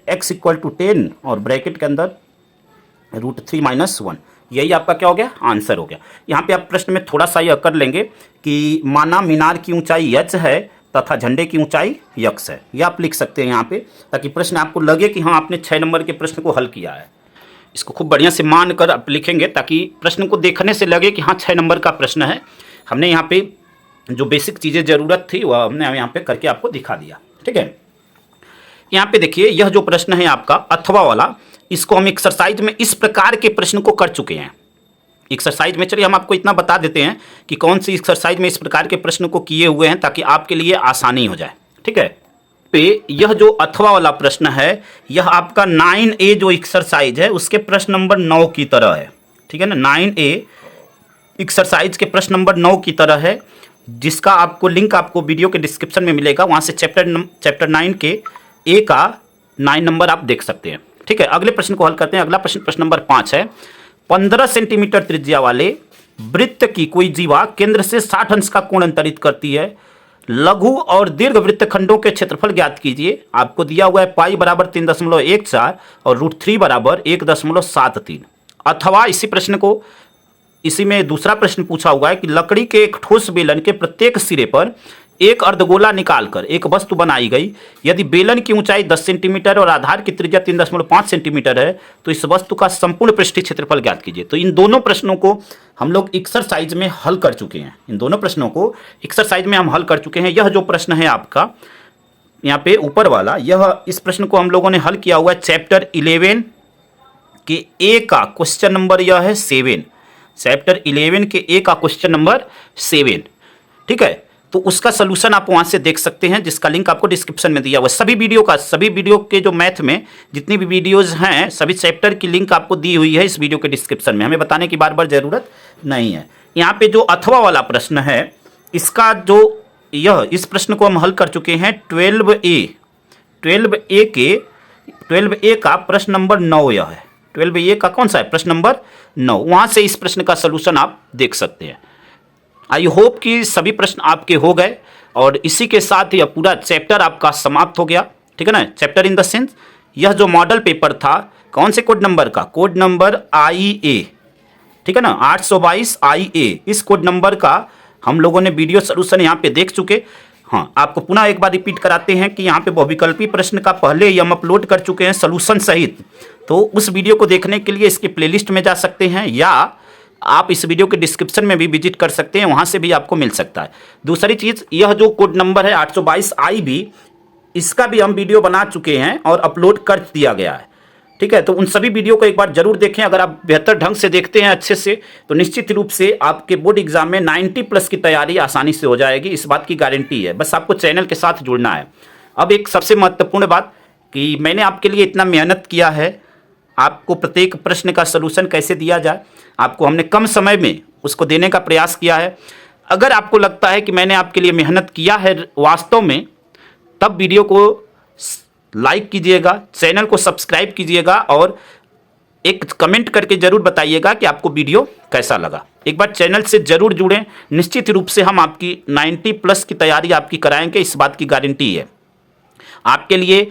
x = 10 और ब्रैकेट के अंदर √3 - 1, यही आपका क्या हो गया, आंसर हो गया। यहाँ पे आप प्रश्न में थोड़ा सा यह कर लेंगे कि माना मीनार की ऊंचाई यच है तथा झंडे की ऊंचाई यक्स है, यह आप लिख सकते हैं यहाँ पे, ताकि प्रश्न आपको लगे कि हाँ आपने 6 नंबर के प्रश्न को हल किया है। इसको खूब बढ़िया से मान कर आप लिखेंगे ताकि प्रश्न को देखने से लगे कि हाँ 6 नंबर का प्रश्न है। हमने यहाँ पे जो बेसिक चीज़ें ज़रूरत थी वह हमने यहाँ पे करके आपको दिखा दिया, ठीक है। यहाँ पे देखिए यह जो प्रश्न है आपका अथवा वाला, इसको हम एक्सरसाइज में इस प्रकार के प्रश्न को कर चुके हैं। एक्सरसाइज में चलिए हम आपको इतना बता देते हैं कि कौन सी एक्सरसाइज में इस प्रकार के प्रश्न को किए हुए हैं ताकि आपके लिए आसानी हो जाए, ठीक है। पे यह जो अथवा वाला प्रश्न है यह आपका 9A जो एक्सरसाइज है उसके प्रश्न नंबर 9 की तरह है, ठीक है ना। 9A एक्सरसाइज के प्रश्न नंबर 9 की तरह है, जिसका आपको लिंक आपको वीडियो के डिस्क्रिप्शन में मिलेगा, वहाँ से चैप्टर 9 के ए का 9 नंबर आप देख सकते हैं, ठीक है। अगले प्रश्न को हल करते हैं। अगला प्रश्न नंबर 5 है, 15 सेंटीमीटर त्रिज्या वाले वृत्त की कोई जीवा केंद्र से 60 अंश का कोण अंतरित करती है। लघु और दीर्घ वृत्तखंडों के क्षेत्रफल ज्ञात कीजिए। आपको दिया हुआ है पाई बराबर 3.14 और √3 बराबर 1.73। अथवा इसी प्रश्न को, इसी में दूसरा प्रश्न पूछा हुआ है कि लकड़ी के एक ठोस बेलन के प्रत्येक सिरे पर एक अर्धगोला निकालकर एक वस्तु बनाई गई। यदि बेलन की ऊंचाई 10 सेंटीमीटर और आधार की त्रिज्या 3.5 सेंटीमीटर है तो इस वस्तु का संपूर्ण पृष्ठीय क्षेत्रफल ज्ञात कीजिए। तो इन दोनों प्रश्नों को हम लोग एक्सरसाइज में हल कर चुके हैं। इन दोनों प्रश्नों को एक्सरसाइज में हम हल कर चुके हैं। यह जो प्रश्न है आपका यहाँ पे ऊपर वाला, यह इस प्रश्न को हम लोगों ने हल किया हुआ है चैप्टर 11 के ए का क्वेश्चन नंबर यह है 7। चैप्टर 11 के ए का क्वेश्चन नंबर 7, ठीक है। तो उसका सलूशन आप वहाँ से देख सकते हैं, जिसका लिंक आपको डिस्क्रिप्शन में दिया हुआ है। सभी वीडियो के जो मैथ में जितनी भी वीडियोस हैं सभी चैप्टर की लिंक आपको दी हुई है इस वीडियो के डिस्क्रिप्शन में, हमें बताने की बार बार ज़रूरत नहीं है। यहाँ पे जो अथवा वाला प्रश्न है इसका जो इस प्रश्न को हम हल कर चुके हैं 12A का प्रश्न नंबर 9 यह है। 12A का कौन सा है, प्रश्न नंबर 9। वहाँ से इस प्रश्न का सलूशन आप देख सकते हैं। आई होप कि सभी प्रश्न आपके हो गए और इसी के साथ यह पूरा चैप्टर आपका समाप्त हो गया, ठीक है ना। चैप्टर इन द सेंस यह जो मॉडल पेपर था कौन से कोड नंबर का, कोड नंबर IA, ठीक है ना, 822 IA। इस कोड नंबर का हम लोगों ने वीडियो सलूशन यहाँ पे देख चुके। हाँ, आपको पुनः एक बार रिपीट कराते हैं कि यहाँ पे बहुविकल्पी प्रश्न का पहले ही हम अपलोड कर चुके हैं सलूशन सहित। तो उस वीडियो को देखने के लिए इसकी प्लेलिस्ट में जा सकते हैं या आप इस वीडियो के डिस्क्रिप्शन में भी विजिट कर सकते हैं, वहाँ से भी आपको मिल सकता है। दूसरी चीज़, यह जो कोड नंबर है 822 IB, इसका भी हम वीडियो बना चुके हैं और अपलोड कर दिया गया है, ठीक है। तो उन सभी वीडियो को एक बार जरूर देखें। अगर आप बेहतर ढंग से देखते हैं अच्छे से तो निश्चित रूप से आपके बोर्ड एग्जाम में 90+ की तैयारी आसानी से हो जाएगी, इस बात की गारंटी है। बस आपको चैनल के साथ जुड़ना है। अब एक सबसे महत्वपूर्ण बात कि मैंने आपके लिए इतना मेहनत किया है, आपको प्रत्येक प्रश्न का सलूशन कैसे दिया जाए आपको हमने कम समय में उसको देने का प्रयास किया है। अगर आपको लगता है कि मैंने आपके लिए मेहनत किया है वास्तव में, तब वीडियो को लाइक कीजिएगा, चैनल को सब्सक्राइब कीजिएगा और एक कमेंट करके ज़रूर बताइएगा कि आपको वीडियो कैसा लगा। एक बार चैनल से ज़रूर जुड़ें, निश्चित रूप से हम आपकी 90+ की तैयारी आपकी कराएंगे, इस बात की गारंटी है। आपके लिए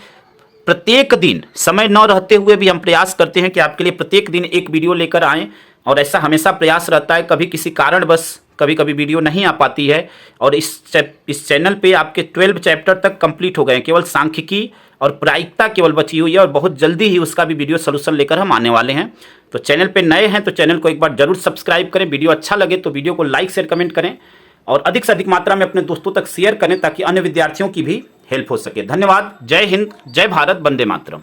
प्रत्येक दिन समय न रहते हुए भी हम प्रयास करते हैं कि आपके लिए प्रत्येक दिन एक वीडियो लेकर आएँ, और ऐसा हमेशा प्रयास रहता है। कभी किसी कारणवश कभी कभी वीडियो नहीं आ पाती है और इस चैनल पे आपके 12 चैप्टर तक कंप्लीट हो गए हैं, केवल सांख्यिकी और प्रायिकता केवल बची हुई है और बहुत जल्दी ही उसका भी वीडियो सलूशन लेकर हम आने वाले हैं। तो चैनल पे नए हैं तो चैनल को एक बार जरूर सब्सक्राइब करें, वीडियो अच्छा लगे तो वीडियो को लाइक शेयर कमेंट करें और अधिक से अधिक मात्रा में अपने दोस्तों तक शेयर करें ताकि अन्य विद्यार्थियों की भी हेल्प हो सके। धन्यवाद। जय हिंद, जय भारत, वंदे मातरम।